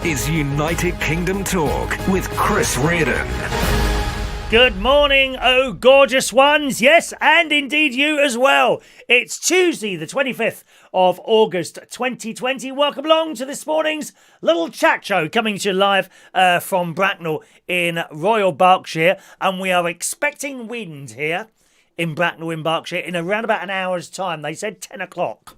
is United Kingdom Talk with Chris Reardon. Good morning, oh gorgeous ones. Yes, and indeed you as well. It's Tuesday, the 25th of August 2020. Welcome along to this morning's little chat show coming to you live from Bracknell in Royal Berkshire. And we are expecting wind here in Bracknell in Berkshire in around about an hour's time. They said 10 o'clock.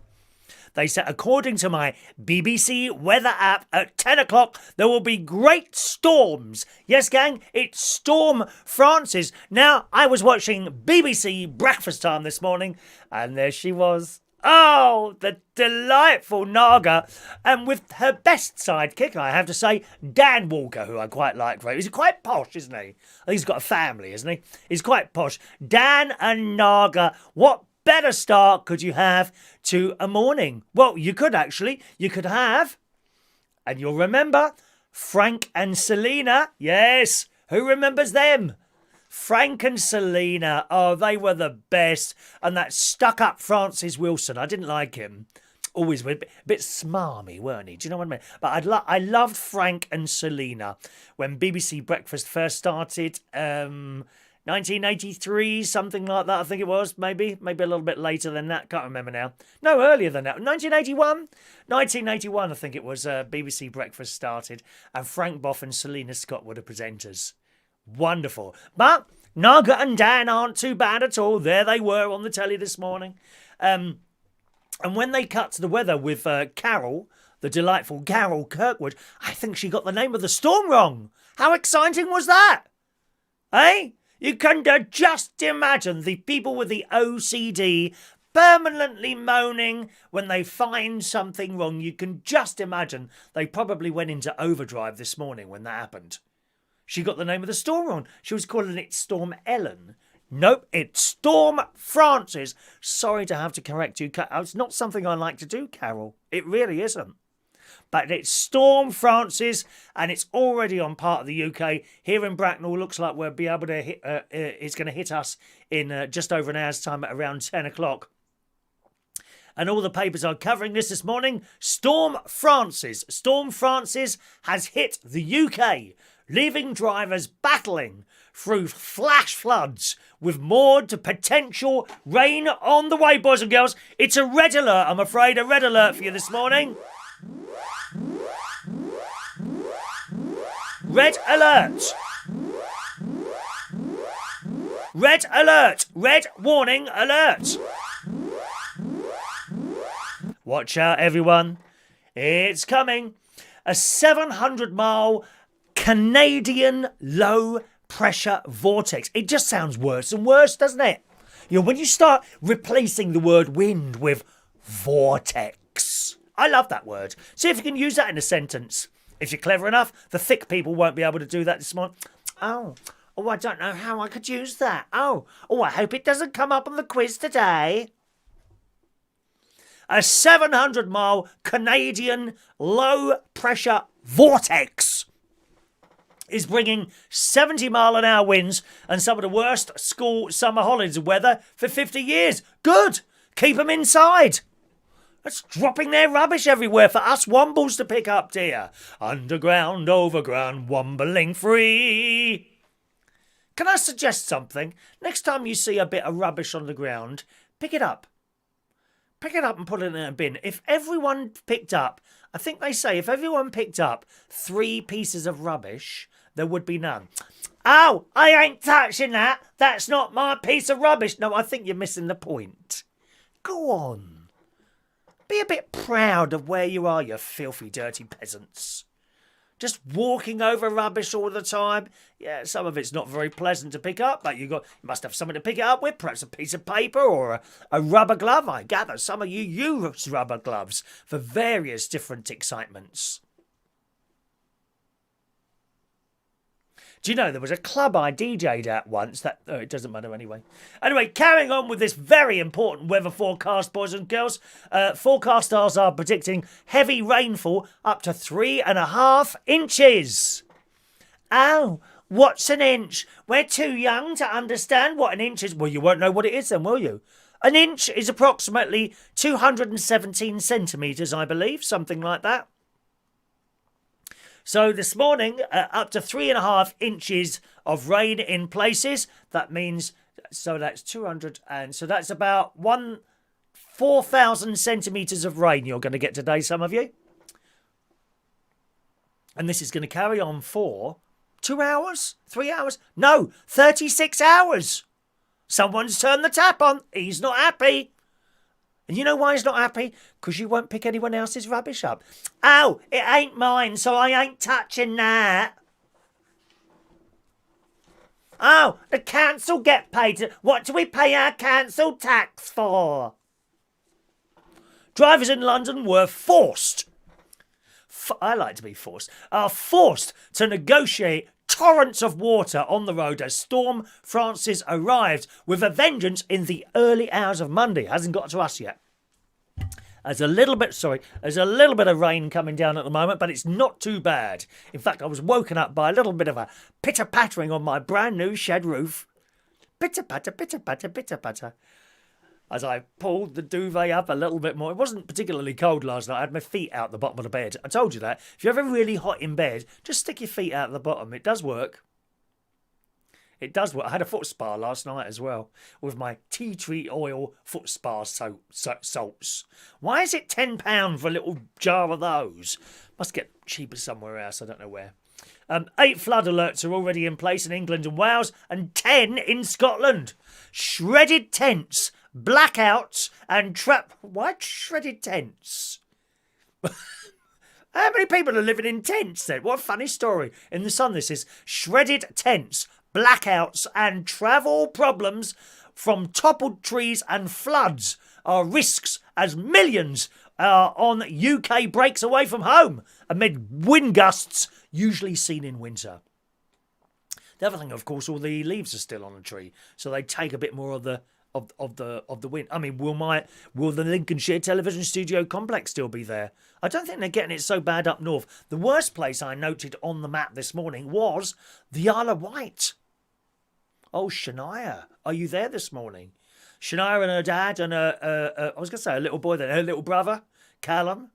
They said, according to my BBC weather app, at 10 o'clock, there will be great storms. Yes, gang, it's Storm Francis. Now, I was watching BBC Breakfast Time this morning, and there she was. Oh, the delightful Naga. And with her best sidekick, I have to say, Dan Walker, who I quite like. He's quite posh, isn't he? I think he's got a family, isn't he? He's quite posh. Dan and Naga, what better start could you have to a morning? Well, you could actually. You could have, and you'll remember, Frank and Selena. Yes, who remembers them? Frank and Selena. Oh, they were the best. And that stuck-up Francis Wilson. I didn't like him. Always a bit smarmy, weren't he? Do you know what I mean? But I loved Frank and Selena when BBC Breakfast first started. 1983, something like that, I think it was, maybe a little bit later than that, can't remember now. No, earlier than that, 1981? 1981, I think it was, BBC Breakfast started, and Frank Boff and Selena Scott were the presenters. Wonderful. But Naga and Dan aren't too bad at all. There they were on the telly this morning. And when they cut to the weather with Carol, the delightful Carol Kirkwood, I think she got the name of the storm wrong. How exciting was that? Eh? You can just imagine the people with the OCD permanently moaning when they find something wrong. You can just imagine they probably went into overdrive this morning when that happened. She got the name of the storm wrong. She was calling it Storm Ellen. Nope, it's Storm Francis. Sorry to have to correct you. It's not something I like to do, Carol. It really isn't. But it's Storm Francis, and it's already on part of the UK. Here in Bracknell, looks like we'll be able to hit. It's going to hit us in just over an hour's time at around 10 o'clock. And all the papers are covering this morning. Storm Francis. Storm Francis has hit the UK, leaving drivers battling through flash floods with more to potential rain on the way, boys and girls. It's a red alert, I'm afraid. A red alert for you this morning. Red alert! Red alert! Red warning alert! Watch out, everyone. It's coming. A 700-mile Canadian low-pressure vortex. It just sounds worse and worse, doesn't it? You know, when you start replacing the word wind with vortex. I love that word. See if you can use that in a sentence. If you're clever enough, the thick people won't be able to do that this morning. Oh, I don't know how I could use that. Oh, I hope it doesn't come up on the quiz today. A 700-mile Canadian low-pressure vortex is bringing 70-mile-an-hour winds and some of the worst school summer holidays weather for 50 years. Good. Keep them inside. It's dropping their rubbish everywhere for us wombles to pick up, dear. Underground, overground, wombling free. Can I suggest something? Next time you see a bit of rubbish on the ground, pick it up. Pick it up and put it in a bin. If everyone picked up, I think they say, if everyone picked up 3 pieces of rubbish, there would be none. Oh, I ain't touching that. That's not my piece of rubbish. No, I think you're missing the point. Go on. Be a bit proud of where you are, you filthy, dirty peasants. Just walking over rubbish all the time. Yeah, some of it's not very pleasant to pick up, but you must have something to pick it up with, perhaps a piece of paper or a rubber glove. I gather some of you use rubber gloves for various different excitements. Do you know, there was a club I DJ'd at once that... Oh, it doesn't matter anyway. Anyway, carrying on with this very important weather forecast, boys and girls. Forecasters are predicting heavy rainfall up to 3.5 inches. Oh, what's an inch? We're too young to understand what an inch is. Well, you won't know what it is then, will you? An inch is approximately 217 centimetres, I believe, something like that. So this morning, up to 3.5 inches of rain in places. That means, so that's 200, and so that's about 4,000 centimetres of rain you're going to get today, some of you. And this is going to carry on for 2 hours? 3 hours? No, 36 hours. Someone's turned the tap on. He's not happy. And you know why he's not happy? Because you won't pick anyone else's rubbish up. Oh, it ain't mine, so I ain't touching that. Oh, the council get paid. What do we pay our council tax for? Drivers in London were forced. I like to be forced. Are forced to negotiate torrents of water on the road as Storm Francis arrived with a vengeance in the early hours of Monday. Hasn't got to us yet. There's a little bit of rain coming down at the moment, but it's not too bad. In fact, I was woken up by a little bit of a pitter-pattering on my brand new shed roof. Pitter-patter, pitter-patter, pitter-patter. As I pulled the duvet up a little bit more. It wasn't particularly cold last night. I had my feet out the bottom of the bed. I told you that. If you're ever really hot in bed, just stick your feet out the bottom. It does work. It does work. I had a foot spa last night as well with my tea tree oil foot spa salts. Why is it £10 for a little jar of those? Must get cheaper somewhere else. I don't know where. 8 flood alerts are already in place in England and Wales and 10 in Scotland. Shredded tents, blackouts and What? Shredded tents? How many people are living in tents then? What a funny story. In The Sun this is. Shredded tents, blackouts and travel problems from toppled trees and floods are risks as millions are on UK breaks away from home amid wind gusts usually seen in winter. The other thing, of course, all the leaves are still on the tree, so they take a bit more of the wind. I mean, will the Lincolnshire Television Studio Complex still be there? I don't think they're getting it so bad up north. The worst place I noted on the map this morning was the Isle of Wight. Oh, Shania, are you there this morning? Shania and her dad and I was going to say a little boy then, her little brother, Callum.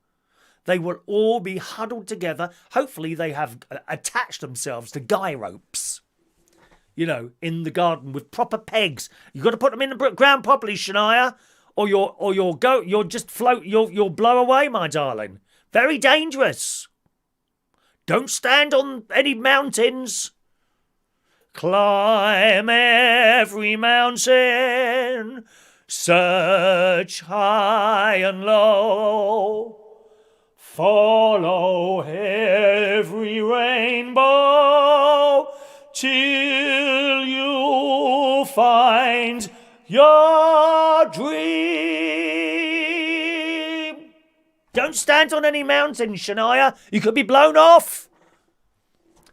They will all be huddled together. Hopefully they have attached themselves to guy ropes. You know, in the garden with proper pegs. You've got to put them in the ground properly, Shania, or you'll just float. You'll blow away, my darling. Very dangerous. Don't stand on any mountains. Climb every mountain, search high and low. Follow every rainbow till you find your dream. Don't stand on any mountain, Shania. You could be blown off.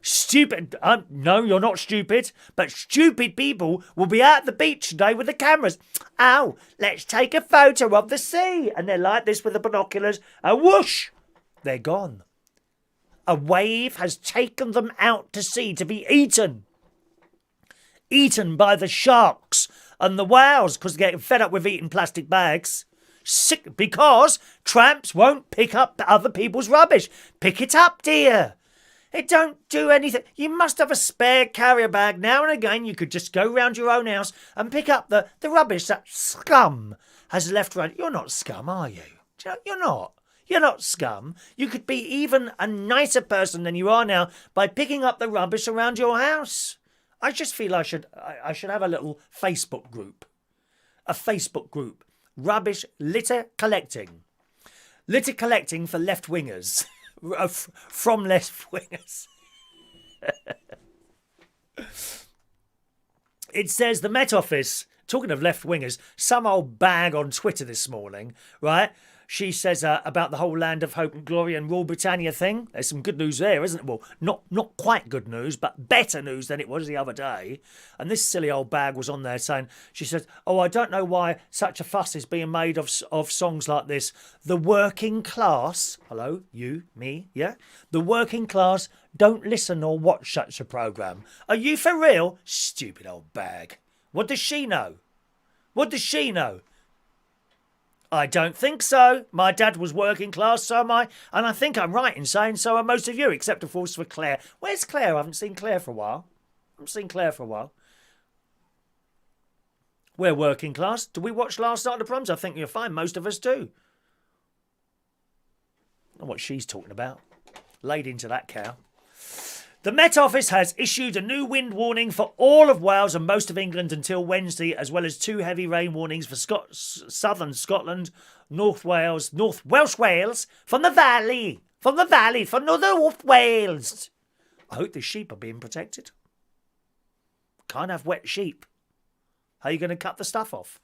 Stupid. No, you're not stupid. But stupid people will be at the beach today with the cameras. Oh, let's take a photo of the sea. And they're like this with the binoculars. And whoosh, they're gone. A wave has taken them out to sea to be eaten. Eaten by the sharks and the whales because they're getting fed up with eating plastic bags. Sick because tramps won't pick up other people's rubbish. Pick it up, dear. It don't do anything. You must have a spare carrier bag. Now and again you could just go round your own house and pick up the rubbish that scum has left around. You're not scum, are you? You're not. You're not scum. You could be even a nicer person than you are now by picking up the rubbish around your house. I just feel I should have a little Facebook group. A Facebook group. Rubbish litter collecting. Litter collecting for left-wingers. From left-wingers. It says the Met Office, talking of left-wingers, some old bag on Twitter this morning, right? She says about the whole Land of Hope and Glory and Rule Britannia thing. There's some good news there, isn't it? Well, not quite good news, but better news than it was the other day. And this silly old bag was on there saying, she said, oh, I don't know why such a fuss is being made of songs like this. The working class, hello, you, me, yeah? The working class don't listen or watch such a programme. Are you for real? Stupid old bag. What does she know? What does she know? I don't think so. My dad was working class, so am I. And I think I'm right in saying so are most of you, except of course for Claire. Where's Claire? I haven't seen Claire for a while. We're working class. Did we watch Last Night of the Proms? I think you'll find most of us do. I don't know what she's talking about. Laid into that cow. The Met Office has issued a new wind warning for all of Wales and most of England until Wednesday, as well as 2 heavy rain warnings for southern Scotland, North Wales, from the Valley, for North Wales. I hope the sheep are being protected. Can't have wet sheep. How are you going to cut the stuff off?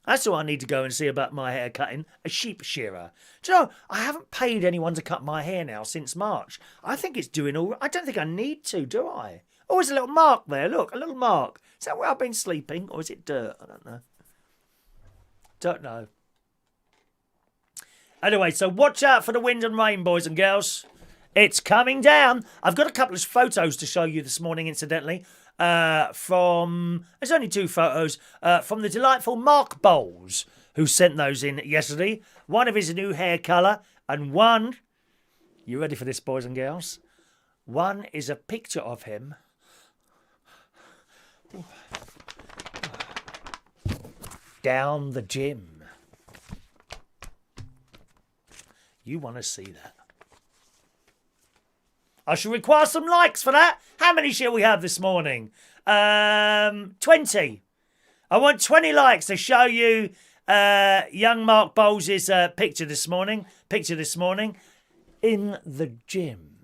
That's who I need to go and see about my hair cutting, a sheep shearer. Do you know, I haven't paid anyone to cut my hair now since March. I think it's doing all right. I don't think I need to, do I? Oh, there's a little mark there. Look, a little mark. Is that where I've been sleeping? Or is it dirt? I don't know. Anyway, so watch out for the wind and rain, boys and girls. It's coming down. I've got a couple of photos to show you this morning, incidentally. There's only 2 photos from the delightful Mark Bowles, who sent those in yesterday. One of his new hair colour, and one, you ready for this, boys and girls? One is a picture of him down the gym. You want to see that? I shall require some likes for that. How many shall we have this morning? 20. I want 20 likes to show you young Mark Bowles' picture this morning in the gym.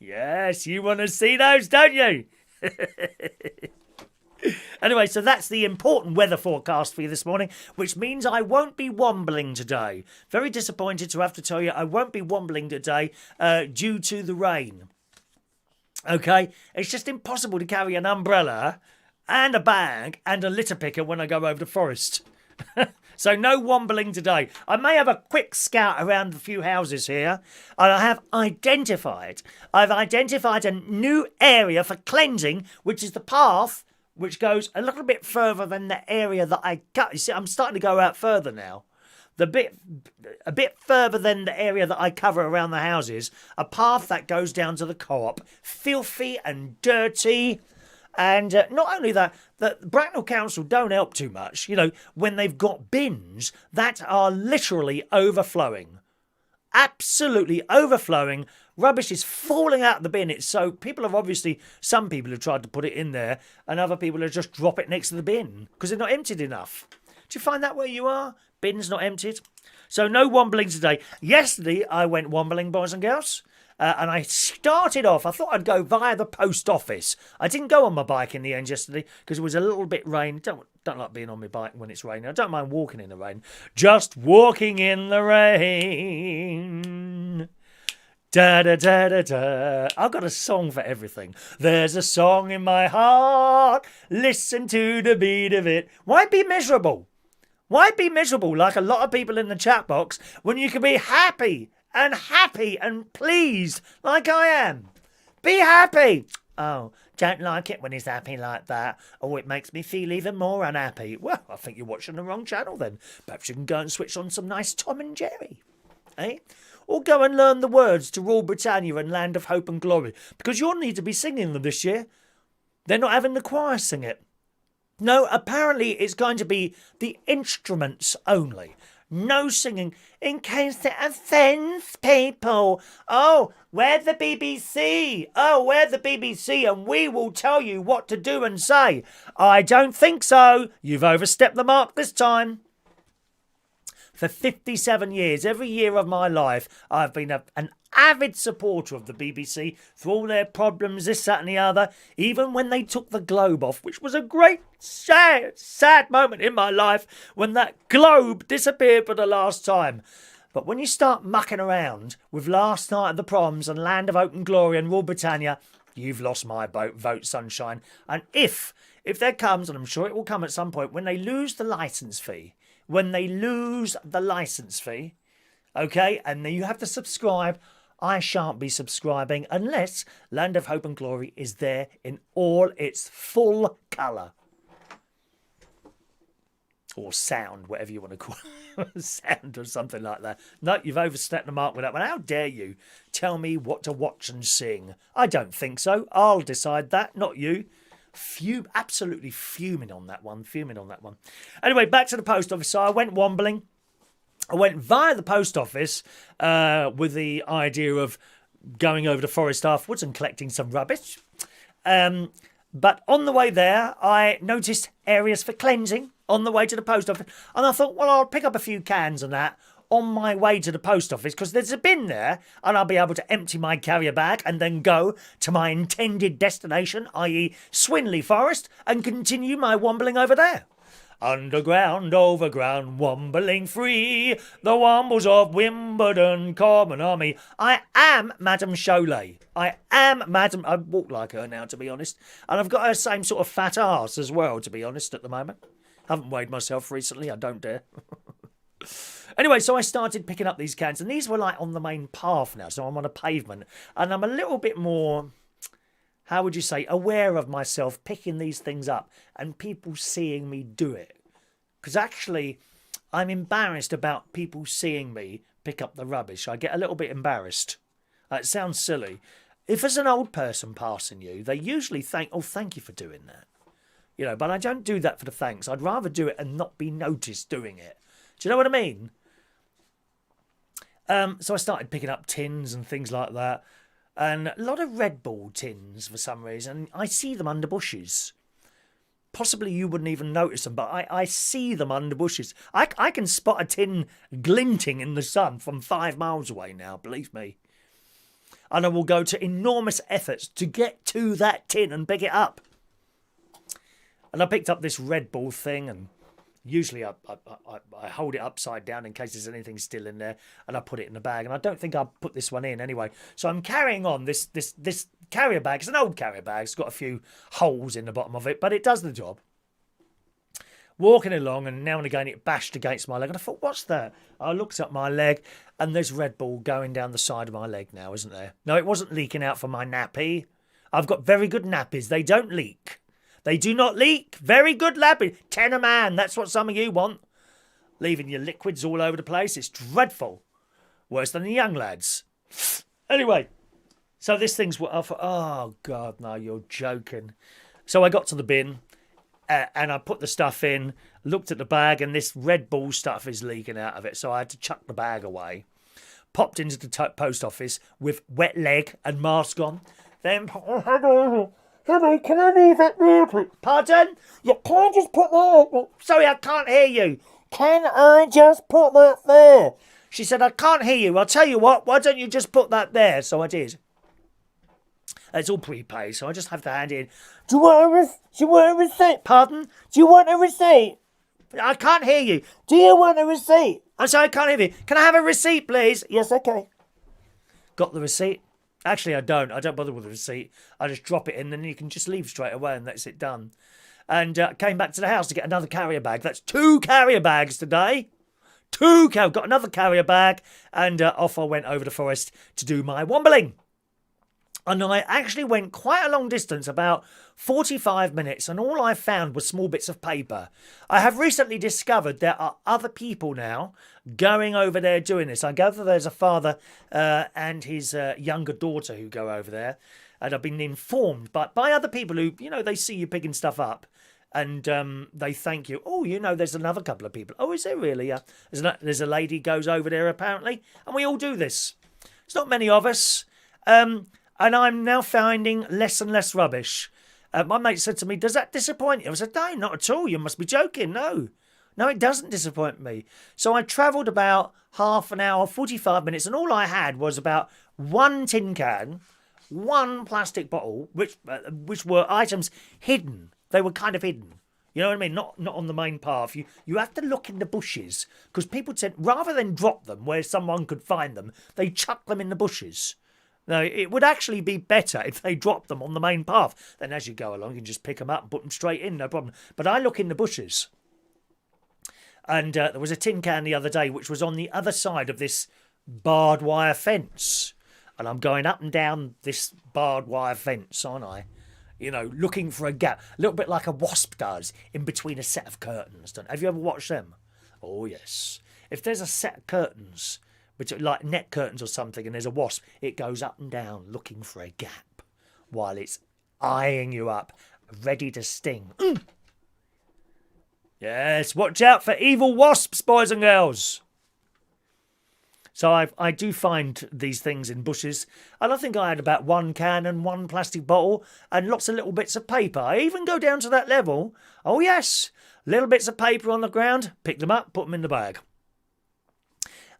Yes, you want to see those, don't you? Anyway, so that's the important weather forecast for you this morning, which means I won't be wombling today. Very disappointed to have to tell you I won't be wombling today due to the rain. Okay? It's just impossible to carry an umbrella and a bag and a litter picker when I go over the forest. So no wombling today. I may have a quick scout around a few houses here, and I've identified a new area for cleansing, which is the path which goes a little bit further than the area that I cut. You see, I'm starting to go out further now. A bit further than the area that I cover around the houses. A path that goes down to the co-op. Filthy and dirty. And not only that, the Bracknell Council don't help too much, you know, when they've got bins that are literally overflowing. Absolutely overflowing. Rubbish is falling out of the bin. It's so people have obviously, some people have tried to put it in there, and other people have just drop it next to the bin because they're not emptied enough. Do you find that where you are? Bins not emptied? So no wombling today. Yesterday I went wombling, boys and girls. And I started off, I thought I'd go via the post office. I didn't go on my bike in the end yesterday because it was a little bit rain. Don't like being on my bike when it's raining. I don't mind walking in the rain. Just walking in the rain. Da da da da da. I've got a song for everything. There's a song in my heart. Listen to the beat of it. Why be miserable? Why be miserable like a lot of people in the chat box when you can be happy and pleased like I am? Be happy. Oh, don't like it when he's happy like that. Oh, it makes me feel even more unhappy. Well, I think you're watching the wrong channel then. Perhaps you can go and switch on some nice Tom and Jerry. Eh? Or go and learn the words to Rule Britannia and Land of Hope and Glory, because you'll need to be singing them this year. They're not having the choir sing it. No, apparently it's going to be the instruments only. No singing, in case it offends people. Oh, we're the BBC. And we will tell you what to do and say. I don't think so. You've overstepped the mark this time. For 57 years, every year of my life, I've been an avid supporter of the BBC through all their problems, this, that and the other. Even when they took the globe off, which was a great, sad moment in my life when that globe disappeared for the last time. But when you start mucking around with Last Night of the Proms and Land of Hope and Glory and Rule Britannia, you've lost my vote, sunshine. And if there comes, and I'm sure it will come at some point, when they lose the licence fee, okay, and then you have to subscribe, I shan't be subscribing unless Land of Hope and Glory is there in all its full colour. or sound, whatever you want to call it, sound or something like that. No, you've overstepped the mark with that one. How dare you tell me what to watch and sing? I don't think so. I'll decide that, not you. Absolutely fuming on that one. Anyway, back to the post office. So I went wombling. I went via the post office with the idea of going over to Forest afterwards and collecting some rubbish. But on the way there, I noticed areas for cleansing on the way to the post office. And I thought, well, I'll pick up a few cans and that on my way to the post office because there's a bin there and I'll be able to empty my carrier bag and then go to my intended destination, i.e. Swinley Forest, and continue my wombling over there. Underground, overground, wombling free, the wombles of Wimbledon, common army. I am Madame Cholet. I walk like her now, to be honest. And I've got her same sort of fat arse as well, to be honest, at the moment. Haven't weighed myself recently, I don't dare. Anyway, so I started picking up these cans, and these were like on the main path now, so I'm on a pavement. And I'm a little bit more, how would you say, aware of myself picking these things up and people seeing me do it. Because actually, I'm embarrassed about people seeing me pick up the rubbish. I get a little bit embarrassed. It sounds silly. If there's an old person passing you, they usually thank you for doing that. You know, but I don't do that for the thanks. I'd rather do it and not be noticed doing it. Do you know what I mean? So I started picking up tins and things like that. And a lot of Red Bull tins for some reason. I see them under bushes. Possibly you wouldn't even notice them, but I see them under bushes. I can spot a tin glinting in the sun from 5 miles away now, believe me. And I will go to enormous efforts to get to that tin and pick it up. And I picked up this Red Bull thing, and usually I hold it upside down in case there's anything still in there, and I put it in the bag. And I don't think I'll put this one in anyway. So I'm carrying on this carrier bag. It's an old carrier bag. It's got a few holes in the bottom of it, but it does the job. Walking along, and now and again it bashed against my leg. And I thought, what's that? I looked up my leg, and there's Red Bull going down the side of my leg now, isn't there? No, it wasn't leaking out from my nappy. I've got very good nappies. They don't leak. They do not leak. Very good nappy. 10 a man. That's what some of you want. Leaving your liquids all over the place. It's dreadful. Worse than the young lads. Anyway, so this thing's what I thought, oh, God, no, you're joking. So I got to the bin and I put the stuff in, looked at the bag, and this Red Bull stuff is leaking out of it. So I had to chuck the bag away. Popped into the post office with wet leg and mask on. Then, hello, can I leave that there, please? Pardon? You can't just put that. Sorry, I can't hear you. Can I just put that there? She said, I can't hear you. I'll tell you what, why don't you just put that there? So I did. It's all prepaid, so I just have to hand in. Do you want a receipt? Pardon? Do you want a receipt? I can't hear you. Do you want a receipt? I'm sorry, I can't hear you. Can I have a receipt, please? Yes, okay. Got the receipt. Actually, I don't. I don't bother with the receipt. I just drop it in, and you can just leave straight away, and that's it done. And came back to the house to get another carrier bag. That's 2 carrier bags today. Got another carrier bag, and off I went over the forest to do my wombling. And I actually went quite a long distance, about 45 minutes, and all I found was small bits of paper. I have recently discovered there are other people now going over there doing this. I gather there's a father and his younger daughter who go over there, and I've been informed by other people who, you know, they see you picking stuff up, and they thank you. Oh, you know, there's another couple of people. Oh, is there really? There's a lady goes over there, apparently, and we all do this. It's not many of us. And I'm now finding less and less rubbish. My mate said to me, does that disappoint you? I said, no, not at all. You must be joking. No, it doesn't disappoint me. So I travelled about half an hour, 45 minutes, and all I had was about 1 tin can, 1 plastic bottle, which were items hidden. They were kind of hidden. You know what I mean? Not on the main path. You have to look in the bushes, because people tend, rather than drop them where someone could find them, they chuck them in the bushes. No, it would actually be better if they dropped them on the main path. Then as you go along, you can just pick them up and put them straight in, no problem. But I look in the bushes. And there was a tin can the other day which was on the other side of this barbed wire fence. And I'm going up and down this barbed wire fence, aren't I? You know, looking for a gap, a little bit like a wasp does in between a set of curtains. Have you ever watched them? Oh, yes. If there's a set of curtains, like net curtains or something, and there's a wasp, it goes up and down looking for a gap while it's eyeing you up, ready to sting. Yes, watch out for evil wasps, boys and girls. So I do find these things in bushes, and I think I had about 1 can and 1 plastic bottle and lots of little bits of paper. I even go down to that level. Oh yes, little bits of paper on the ground, pick them up, put them in the bag.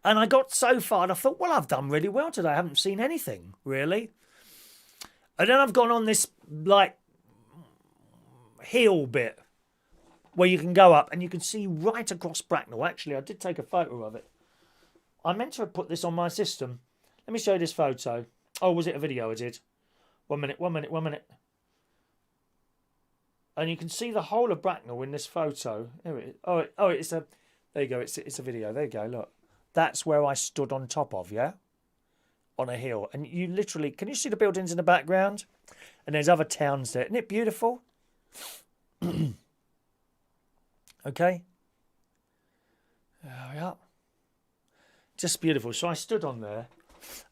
And I got so far, and I thought, well, I've done really well today. I haven't seen anything, really. And then I've gone on this, like, hill bit where you can go up and you can see right across Bracknell. Actually, I did take a photo of it. I meant to have put this on my system. Let me show you this photo. Oh, was it a video? I did. 1 minute. And you can see the whole of Bracknell in this photo. Here it is. Oh, it's a... There you go. It's a video. There you go. Look. That's where I stood on top of, yeah? On a hill. And you literally... Can you see the buildings in the background? And there's other towns there. Isn't it beautiful? Okay. There we are. Just beautiful. So I stood on there,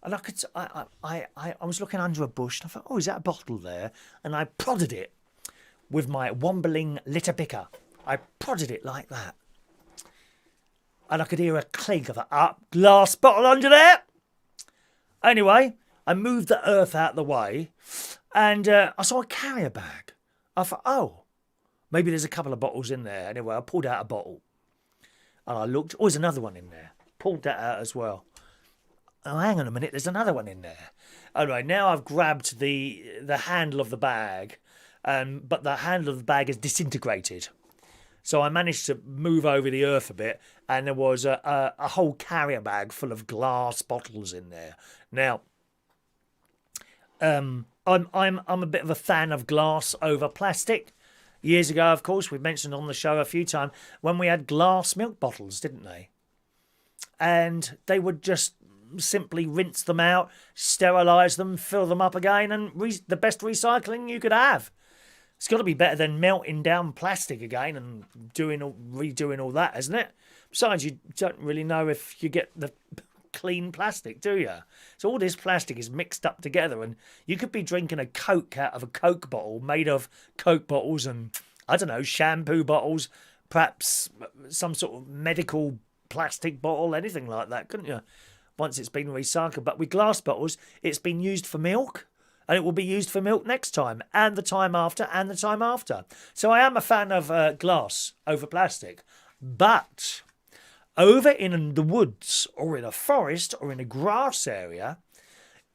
and I was looking under a bush, and I thought, oh, is that a bottle there? And I prodded it with my wombling litter picker. I prodded it like that, and I could hear a clink of a glass bottle under there. Anyway, I moved the earth out of the way, and I saw a carrier bag. I thought, oh, maybe there's a couple of bottles in there. Anyway, I pulled out a bottle, and I looked. Oh, there's another one in there. Pulled that out as well. Oh, hang on a minute, there's another one in there. All right, now I've grabbed the handle of the bag, but the handle of the bag is disintegrated. So I managed to move over the earth a bit, and there was a whole carrier bag full of glass bottles in there. Now, I'm a bit of a fan of glass over plastic. Years ago, of course, we've mentioned on the show a few times when we had glass milk bottles, didn't they? And they would just simply rinse them out, sterilise them, fill them up again, and the best recycling you could have. It's got to be better than melting down plastic again and redoing all that, isn't it? Besides, you don't really know if you get the clean plastic, do you? So all this plastic is mixed up together, and you could be drinking a Coke out of a Coke bottle made of Coke bottles and, I don't know, shampoo bottles, perhaps some sort of medical plastic bottle, anything like that, couldn't you? Once it's been recycled. But with glass bottles, it's been used for milk, and it will be used for milk next time, and the time after, and the time after. So I am a fan of glass over plastic. But over in the woods, or in a forest, or in a grass area,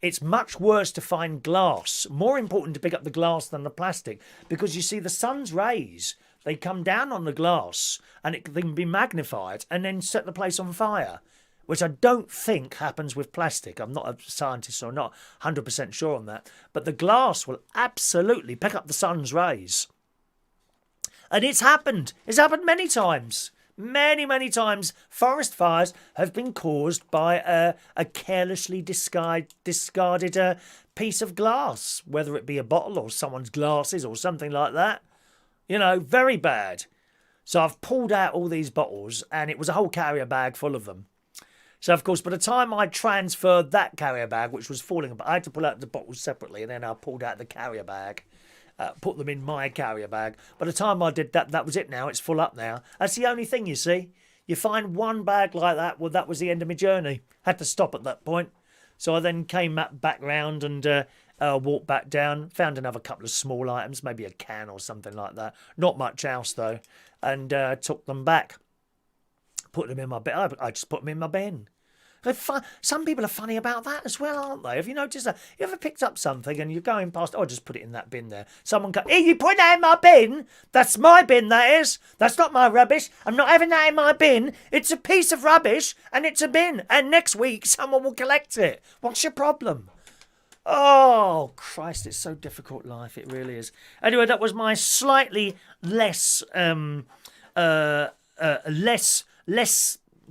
it's much worse to find glass. More important to pick up the glass than the plastic, because you see the sun's rays, they come down on the glass and it can be magnified and then set the place on fire, which I don't think happens with plastic. I'm not a scientist, so I'm not 100% sure on that. But the glass will absolutely pick up the sun's rays. And it's happened. It's happened many times. Many times. Forest fires have been caused by a carelessly discarded piece of glass, whether it be a bottle or someone's glasses or something like that. You know, very bad. So I've pulled out all these bottles, and it was a whole carrier bag full of them. So, of course, by the time I transferred that carrier bag, which was falling apart, I had to pull out the bottles separately, and then I pulled out the carrier bag, put them in my carrier bag. By the time I did that, that was it now. It's full up now. That's the only thing, you see. You find one bag like that, well, that was the end of my journey. Had to stop at that point. So I then came back round and walked back down, found another couple of small items, maybe a can or something like that. Not much else, though. And took them back. Put them in my bin. I just put them in my bin. Some people are funny about that as well, aren't they? Have you noticed that? You ever picked up something and you're going past, oh, just put it in that bin there. Someone goes, hey, you put that in my bin? That's my bin, that is. That's not my rubbish. I'm not having that in my bin. It's a piece of rubbish and it's a bin. And next week someone will collect it. What's your problem? Oh, Christ, it's so difficult, life. It really is. Anyway, that was my slightly less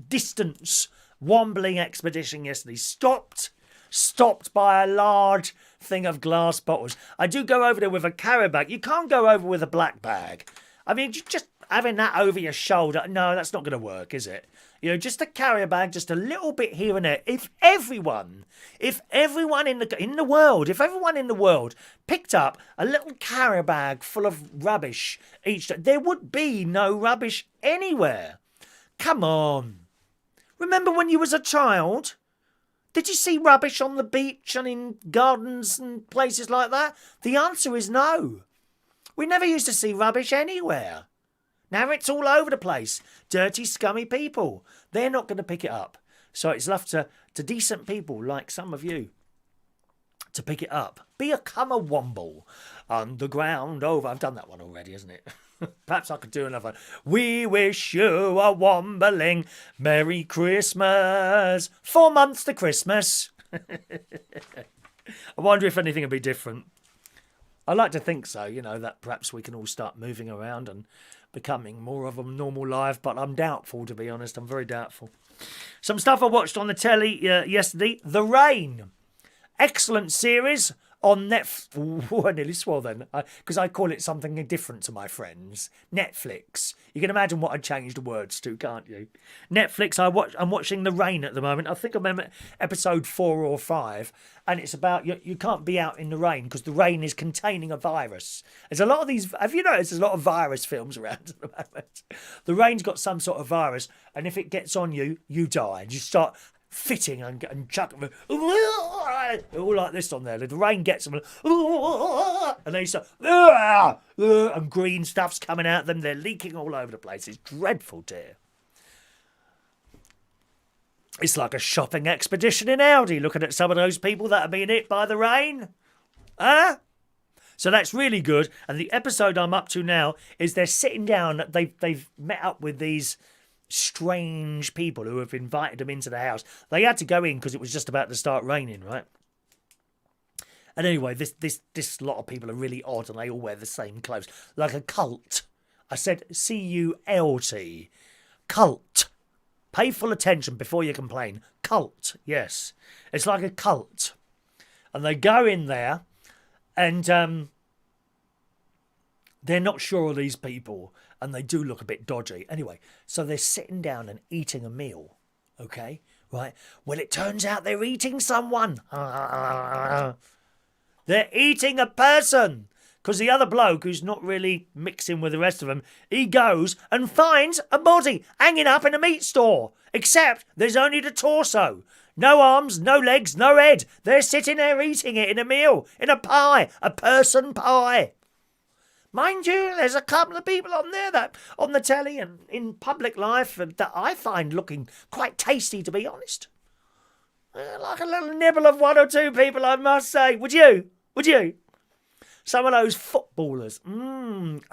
distance wombling expedition yesterday. Stopped by a large thing of glass bottles. I do go over there with a carry bag. You can't go over with a black bag. I mean, just having that over your shoulder, no, that's not going to work, is it? You know, just a carrier bag, just a little bit here and there. If everyone in the world picked up a little carrier bag full of rubbish each day, there would be no rubbish anywhere. Come on. Remember when you was a child? Did you see rubbish on the beach and in gardens and places like that? The answer is no. We never used to see rubbish anywhere. Now it's all over the place. Dirty, scummy people. They're not going to pick it up. So it's left to decent people like some of you to pick it up. Be a womble. Underground over. I've done that one already, hasn't it? Perhaps I could do another one. We wish you a wombling Merry Christmas. 4 months to Christmas. I wonder if anything would be different. I like to think so, you know, that perhaps we can all start moving around and becoming more of a normal life, but I'm doubtful, to be honest. I'm very doubtful. Some stuff I watched on the telly yesterday. The Rain. Excellent series on Netflix. I nearly swore then, because I call it something different to my friends. Netflix. You can imagine what I'd change the words to, can't you? Netflix, I'm watching The Rain at the moment. I think I'm in episode 4 or 5, and it's about you can't be out in the rain because the rain is containing a virus. There's a lot of these, have you noticed there's a lot of virus films around at the moment? The rain's got some sort of virus, and if it gets on you, you die. And you start fitting and chucking all like this on there. The rain gets them and they start and green stuff's coming out of them. They're leaking all over the place. It's dreadful, dear. It's like a shopping expedition in Aldi, looking at some of those people that are being hit by the rain. Huh? So that's really good. And the episode I'm up to now is they're sitting down. They've met up with these strange people who have invited them into the house. They had to go in because it was just about to start raining, right? And anyway, this lot of people are really odd and they all wear the same clothes. Like a cult. I said C-U-L-T. Cult. Pay full attention before you complain. Cult, yes. It's like a cult. And they go in there and they're not sure of these people and they do look a bit dodgy. Anyway, so they're sitting down and eating a meal, okay? Right? Well, it turns out they're eating someone. They're eating a person. Because the other bloke, who's not really mixing with the rest of them, he goes and finds a body hanging up in a meat store. Except there's only the torso. No arms, no legs, no head. They're sitting there eating it in a meal, in a pie, a person pie. Mind you, there's a couple of people on there that on the telly and in public life that I find looking quite tasty, to be honest. Like a little nibble of one or two people, I must say. Would you? Would you? Some of those footballers. Not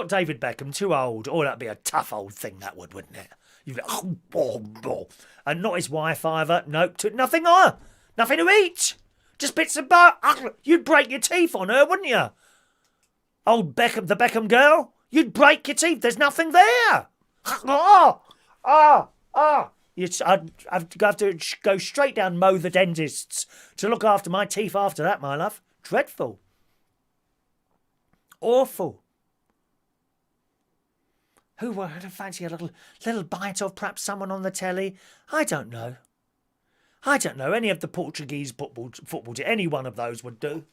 David Beckham, too old. Oh, that'd be a tough old thing, that would, wouldn't it? You'd be and not his wife either. Nope, nothing on her. Nothing to eat. Just bits of butt. You'd break your teeth on her, wouldn't you? Old Beckham, the Beckham girl. You'd break your teeth. There's nothing there. I'd have to go straight down Mow the dentist's to look after my teeth after that, my love. Dreadful. Awful. Who would fancy a little bite of perhaps someone on the telly? I don't know. Any of the Portuguese football team, any one of those would do.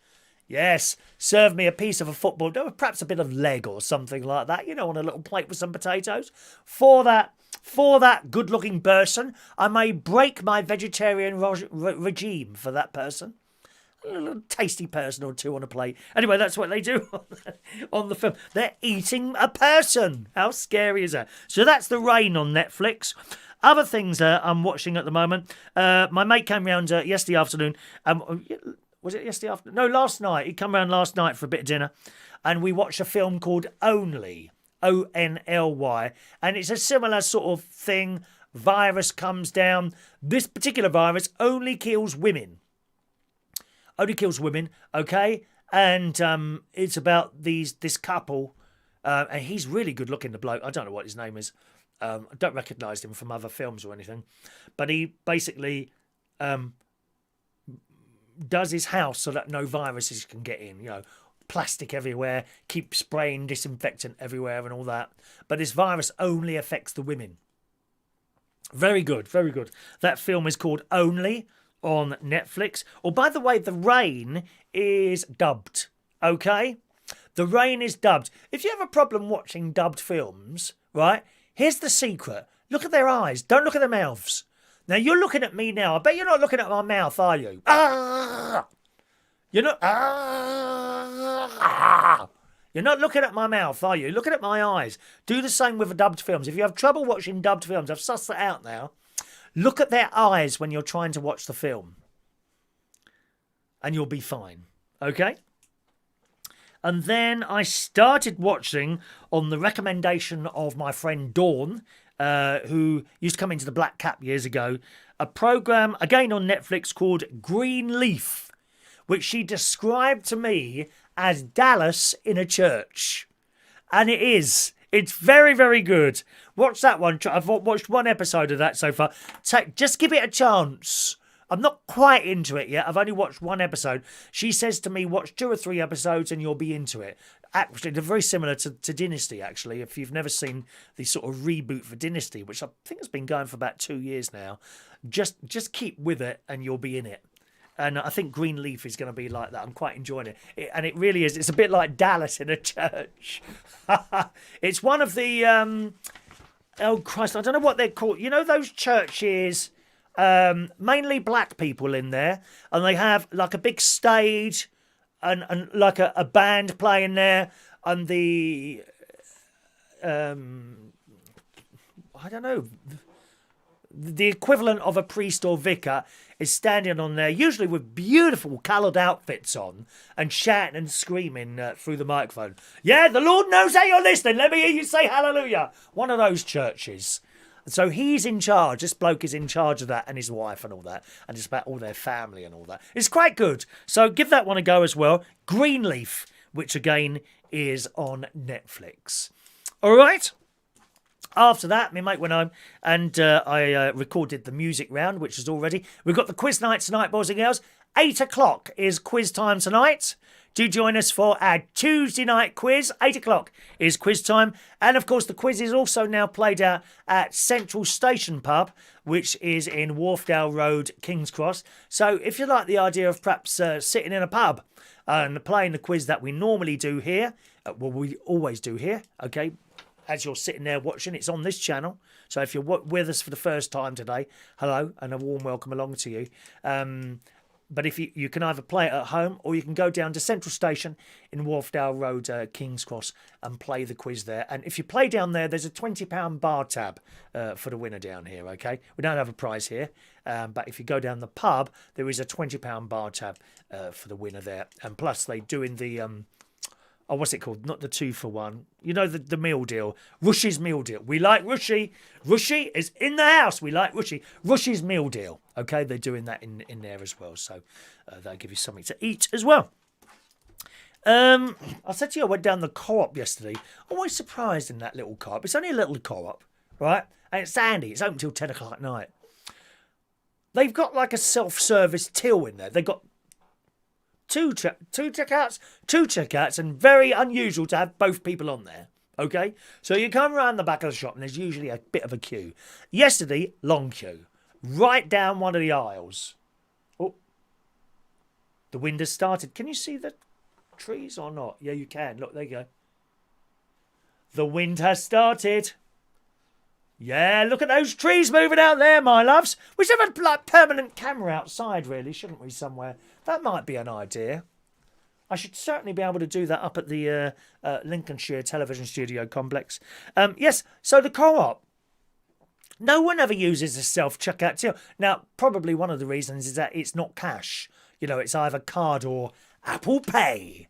Yes, serve me a piece of a football, perhaps a bit of leg or something like that, on a little plate with some potatoes. For that good-looking person, I may break my vegetarian regime for that person. A little tasty person or two on a plate. Anyway, that's what they do on the film. They're eating a person. How scary is that? So that's The Rain on Netflix. Other things I'm watching at the moment. My mate came round yesterday afternoon. Was it yesterday afternoon? No, last night. He came round last night for a bit of dinner. And we watched a film called Only. O-N-L-Y. And it's a similar sort of thing. Virus comes down. This particular virus only kills women. Okay? And it's about this couple. And he's really good looking, the bloke. I don't know what his name is. I don't recognise him from other films or anything. But he basically does his house so that no viruses can get in, plastic everywhere, keep spraying disinfectant everywhere and all that. But this virus only affects the women. Very good, very good. That film is called Only on Netflix. Oh, by the way, The Rain is dubbed, okay? The Rain is dubbed. If you have a problem watching dubbed films, right, here's the secret. Look at their eyes. Don't look at their mouths. Now, you're looking at me now. I bet you're not looking at my mouth, are you? Ah! You're not... Ah! You're not looking at my mouth, are you? You're looking at my eyes. Do the same with the dubbed films. If you have trouble watching dubbed films, I've sussed it out now. Look at their eyes when you're trying to watch the film. And you'll be fine. Okay? And then I started watching, on the recommendation of my friend Dawn, who used to come into the Black Cap years ago, a programme, again on Netflix, called Greenleaf, which she described to me as Dallas in a church. And it is. It's very, very good. Watch that one. I've watched one episode of that so far. Just give it a chance. I'm not quite into it yet. I've only watched one episode. She says to me, watch 2 or 3 episodes and you'll be into it. Actually, they're very similar to Dynasty, actually. If you've never seen the sort of reboot for Dynasty, which I think has been going for about 2 years now, just keep with it and you'll be in it. And I think Greenleaf is going to be like that. I'm quite enjoying it. And it really is. It's a bit like Dallas in a church. It's one of the... oh, Christ, I don't know what they're called. You know those churches, mainly black people in there, and they have like a big stage and like a band playing there, and the... I don't know... The equivalent of a priest or vicar is standing on there, usually with beautiful coloured outfits on, and shouting and screaming through the microphone. Yeah, the Lord knows how you're listening. Let me hear you say hallelujah. One of those churches. So he's in charge. This bloke is in charge of that, and his wife and all that, and it's about all their family and all that. It's quite good. So give that one a go as well. Greenleaf, which again is on Netflix. All right. After that, my mate went home and I recorded the music round, which is all ready. We've got the quiz night tonight, boys and girls. 8 o'clock is quiz time tonight. Do join us for our Tuesday night quiz. 8 o'clock is quiz time. And, of course, the quiz is also now played out at Central Station Pub, which is in Wharfdale Road, King's Cross. So if you like the idea of perhaps sitting in a pub and playing the quiz that we normally do here, well, we always do here, okay, as you're sitting there watching, it's on this channel. So if you're with us for the first time today, hello and a warm welcome along to you. But if you can either play it at home or you can go down to Central Station in Wharfdale Road, King's Cross, and play the quiz there. And if you play down there, there's a £20 bar tab for the winner down here, okay? We don't have a prize here, but if you go down the pub, there is a £20 bar tab for the winner there. And plus, they're doing the... oh, what's it called? Not the 2 for 1. You know, the meal deal. Rush's meal deal. We like Rushy. Rushy is in the house. We like Rushy. Rush's meal deal. Okay, they're doing that in there as well. So they'll give you something to eat as well. I said to you, I went down the co-op yesterday. Always surprised in that little co-op. It's only a little co-op, right? And it's handy. It's open till 10 o'clock at night. They've got like a self-service till in there. They've got two checkouts, and very unusual to have both people on there. Okay, so you come around the back of the shop and there's usually a bit of a queue. Yesterday, long queue, right down one of the aisles. Oh, the wind has started. Can you see the trees or not? Yeah, you can. Look, there you go. The wind has started. Yeah, look at those trees moving out there, my loves. We should have a permanent camera outside, really, shouldn't we, somewhere? That might be an idea. I should certainly be able to do that up at the Lincolnshire Television Studio Complex. Yes, so the co-op. No one ever uses a self-checkout till. Now, probably one of the reasons is that it's not cash. You know, it's either card or Apple Pay.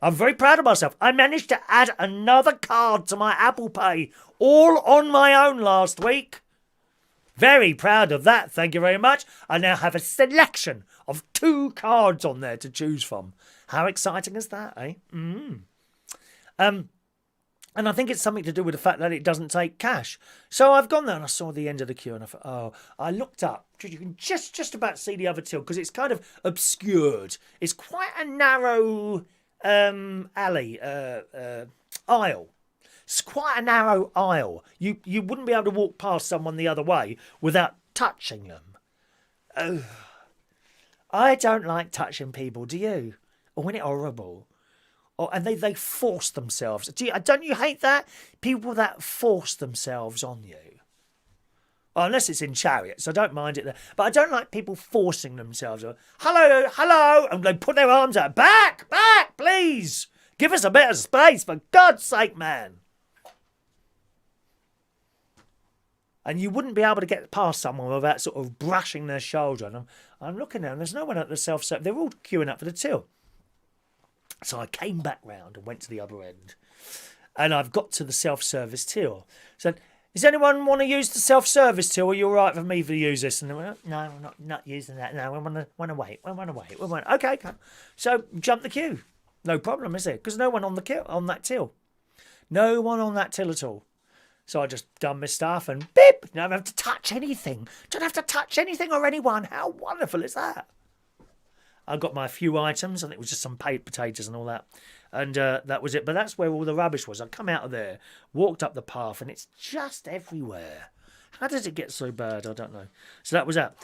I'm very proud of myself. I managed to add another card to my Apple Pay all on my own last week. Very proud of that, thank you very much. I now have a selection of 2 cards on there to choose from. How exciting is that, eh? And I think it's something to do with the fact that it doesn't take cash. So I've gone there and I saw the end of the queue and I thought, oh, I looked up. You can just about see the other till because it's kind of obscured. It's quite a narrow alley, aisle. It's quite a narrow aisle. You wouldn't be able to walk past someone the other way without touching them. Oh, I don't like touching people, do you? Or isn't it horrible? Oh, and they force themselves. Don't you hate that? People that force themselves on you. Well, unless it's in chariots, I don't mind it there. But I don't like people forcing themselves. Hello, hello, and they put their arms out. Back, please. Give us a bit of space, for God's sake, man. And you wouldn't be able to get past someone without sort of brushing their shoulder. And I'm looking there, and there's no one at the self-service. They're all queuing up for the till. So I came back round and went to the other end. And I've got to the self-service till. So, does anyone want to use the self-service till? Are you all right for me to use this? And they went, no, I'm not using that. No, I want to wait. Okay. So jump the queue. No problem, is there? Because no one on that till. No one on that till at all. So I just done my stuff and beep. You don't have to touch anything. Don't have to touch anything or anyone. How wonderful is that? I got my few items, and it was just some baked potatoes and all that. And that was it. But that's where all the rubbish was. I come out of there, walked up the path, and it's just everywhere. How does it get so bad? I don't know. So that was that.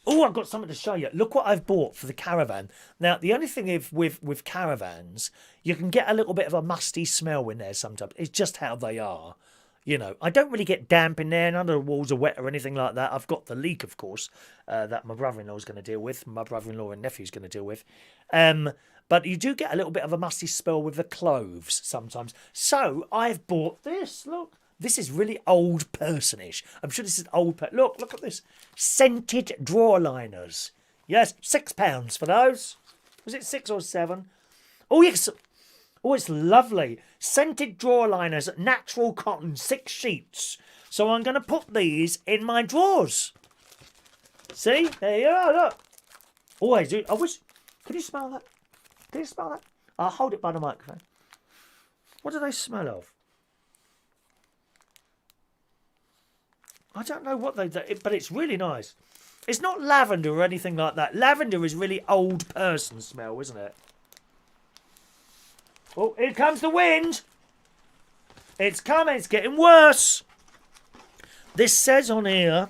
Oh, I've got something to show you. Look what I've bought for the caravan. Now, the only thing with caravans, you can get a little bit of a musty smell in there sometimes. It's just how they are. You know, I don't really get damp in there. None of the walls are wet or anything like that. I've got the leak, of course, that my brother-in-law is going to deal with. My brother-in-law and nephew is going to deal with. But you do get a little bit of a musty smell with the clothes sometimes. So I've bought this. Look, this is really old personish. I'm sure this is old. Look at this. Scented drawer liners. Yes, £6 for those. Was it 6 or 7? Oh, yes. Oh, it's lovely. Scented drawer liners, natural cotton, 6 sheets. So I'm going to put these in my drawers. See? There you are, look. Oh, I do. I wish... Can you smell that? Can you smell that? I'll hold it by the microphone. What do they smell of? I don't know what they do, but it's really nice. It's not lavender or anything like that. Lavender is really old person smell, isn't it? Oh, here comes the wind. It's coming. It's getting worse. This says on here,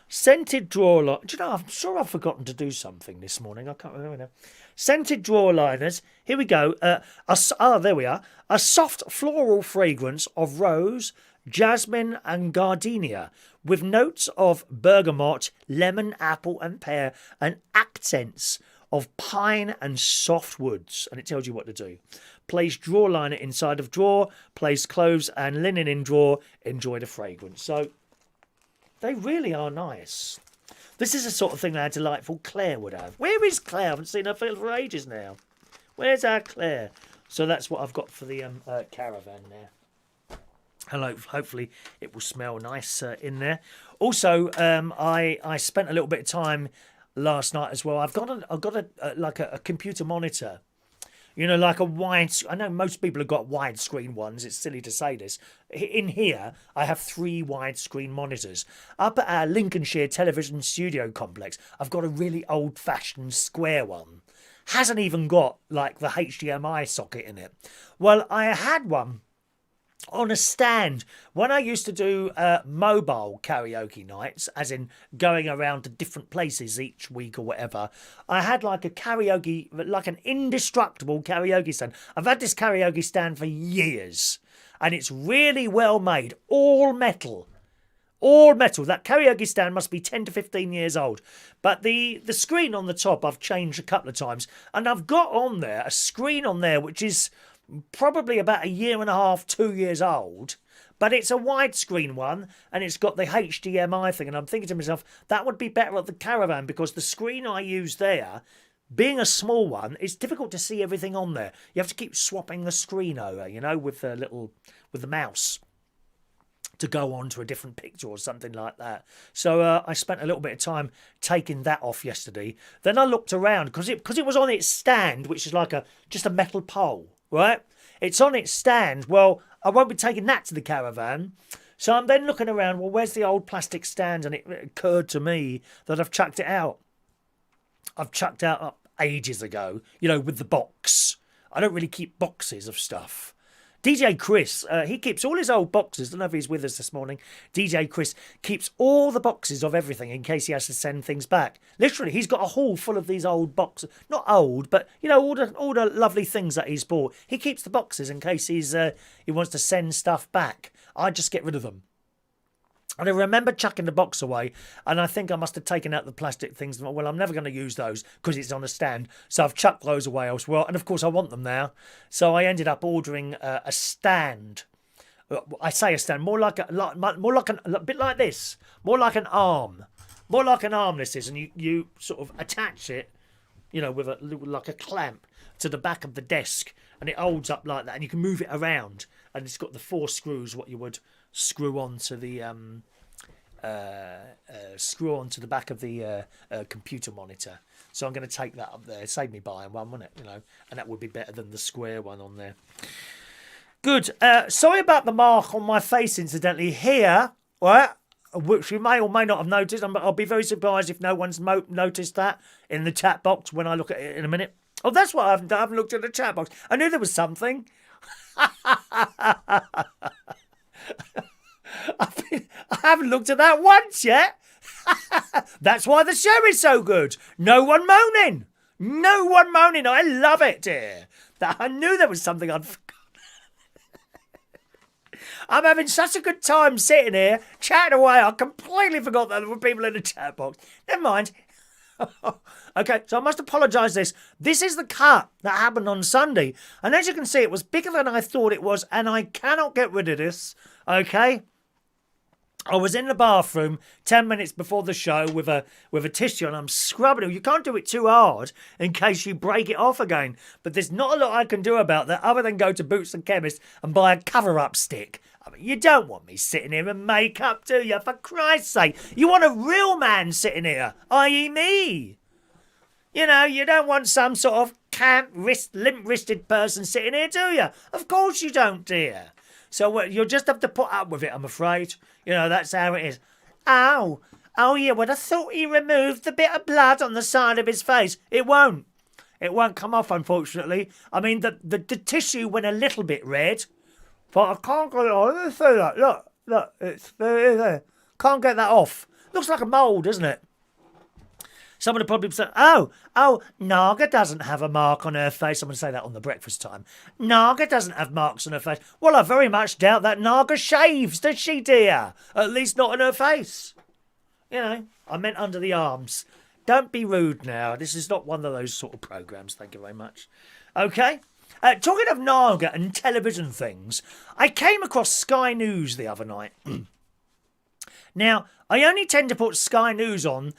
scented drawer liners. Do you know, I'm sure I've forgotten to do something this morning. I can't remember now. Scented drawer liners. Here we go. There we are. A soft floral fragrance of rose, jasmine and gardenia with notes of bergamot, lemon, apple and pear and accents of pine and soft woods. And it tells you what to do. Place drawer liner inside of drawer. Place clothes and linen in drawer. Enjoy the fragrance. So they really are nice. This is the sort of thing that our delightful Claire would have. Where is Claire? I haven't seen her for ages now. Where's our Claire? So that's what I've got for the caravan there. Hello. Hopefully it will smell nice in there. Also, I spent a little bit of time last night as well. I've got a computer monitor. You know, like a wide... I know most people have got widescreen ones. It's silly to say this. In here, I have 3 widescreen monitors. Up at our Lincolnshire television studio complex, I've got a really old-fashioned square one. Hasn't even got, like, the HDMI socket in it. Well, I had one on a stand when I used to do mobile karaoke nights, as in going around to different places each week or whatever. I had like a karaoke, like an indestructible karaoke stand. I've had this karaoke stand for years and it's really well made, all metal. All metal. That karaoke stand must be 10 to 15 years old. But the screen on the top I've changed a couple of times, and I've got on there a screen on there which is probably about 1.5 years, 2 years old, but it's a widescreen one and it's got the HDMI thing, and I'm thinking to myself that would be better at the caravan because the screen I use there, being a small one, it's difficult to see everything on there. You have to keep swapping the screen over, you know, with the mouse to go on to a different picture or something like that. So I spent a little bit of time taking that off yesterday. Then I looked around because it was on its stand, which is like just a metal pole. right? It's on its stand. Well, I won't be taking that to the caravan. So I'm then looking around, well, where's the old plastic stand? And it occurred to me that I've chucked it out. I've chucked out ages ago, with the box. I don't really keep boxes of stuff. DJ Chris, he keeps all his old boxes. I don't know if he's with us this morning. DJ Chris keeps all the boxes of everything in case he has to send things back. Literally, he's got a haul full of these old boxes. Not old, but, all the lovely things that he's bought. He keeps the boxes in case he wants to send stuff back. I just get rid of them. And I remember chucking the box away, and I think I must have taken out the plastic things. Well, I'm never going to use those because it's on a stand. So I've chucked those away elsewhere, and of course I want them now. So I ended up ordering a stand. I say a stand, more like a bit like this, more like an arm, this is, and you sort of attach it, with like a clamp to the back of the desk, and it holds up like that, and you can move it around, and it's got the 4 screws what you would screw onto the back of the computer monitor. So I'm going to take that up there. Save me buying one, wouldn't it? And that would be better than the square one on there. Good. Sorry about the mark on my face, incidentally. Here, right, which you may or may not have noticed. I'll be very surprised if no one's noticed that in the chat box when I look at it in a minute. Oh, that's what I haven't looked at the chat box. I knew there was something. I haven't looked at that once yet. That's why the show is so good. No one moaning. I love it, dear. I knew there was something I'd forgotten. I'm having such a good time sitting here, chatting away. I completely forgot that there were people in the chat box. Never mind. Okay, so I must apologise this. This is the cut that happened on Sunday. And as you can see, it was bigger than I thought it was, and I cannot get rid of this. Okay? I was in the bathroom 10 minutes before the show with a tissue, and I'm scrubbing it. You can't do it too hard in case you break it off again. But there's not a lot I can do about that other than go to Boots and Chemist and buy a cover-up stick. I mean, you don't want me sitting here in makeup, do you? For Christ's sake. You want a real man sitting here, i.e. me. You don't want some sort of limp-wristed person sitting here, do you? Of course you don't, dear. So you'll just have to put up with it, I'm afraid. That's how it is. Oh, you would have thought he removed the bit of blood on the side of his face. It won't. It won't come off, unfortunately. I mean, the tissue went a little bit red, but I can't get it off. Let me see that. Look, it's there. Can't get that off. Looks like a mould, doesn't it? Someone would probably say, oh, Naga doesn't have a mark on her face. I'm going to say that on the breakfast time. Naga doesn't have marks on her face. Well, I very much doubt that Naga shaves, does she, dear? At least not on her face. I meant under the arms. Don't be rude now. This is not one of those sort of programmes. Thank you very much. Okay. Talking of Naga and television things, I came across Sky News the other night. Now, I only tend to put Sky News on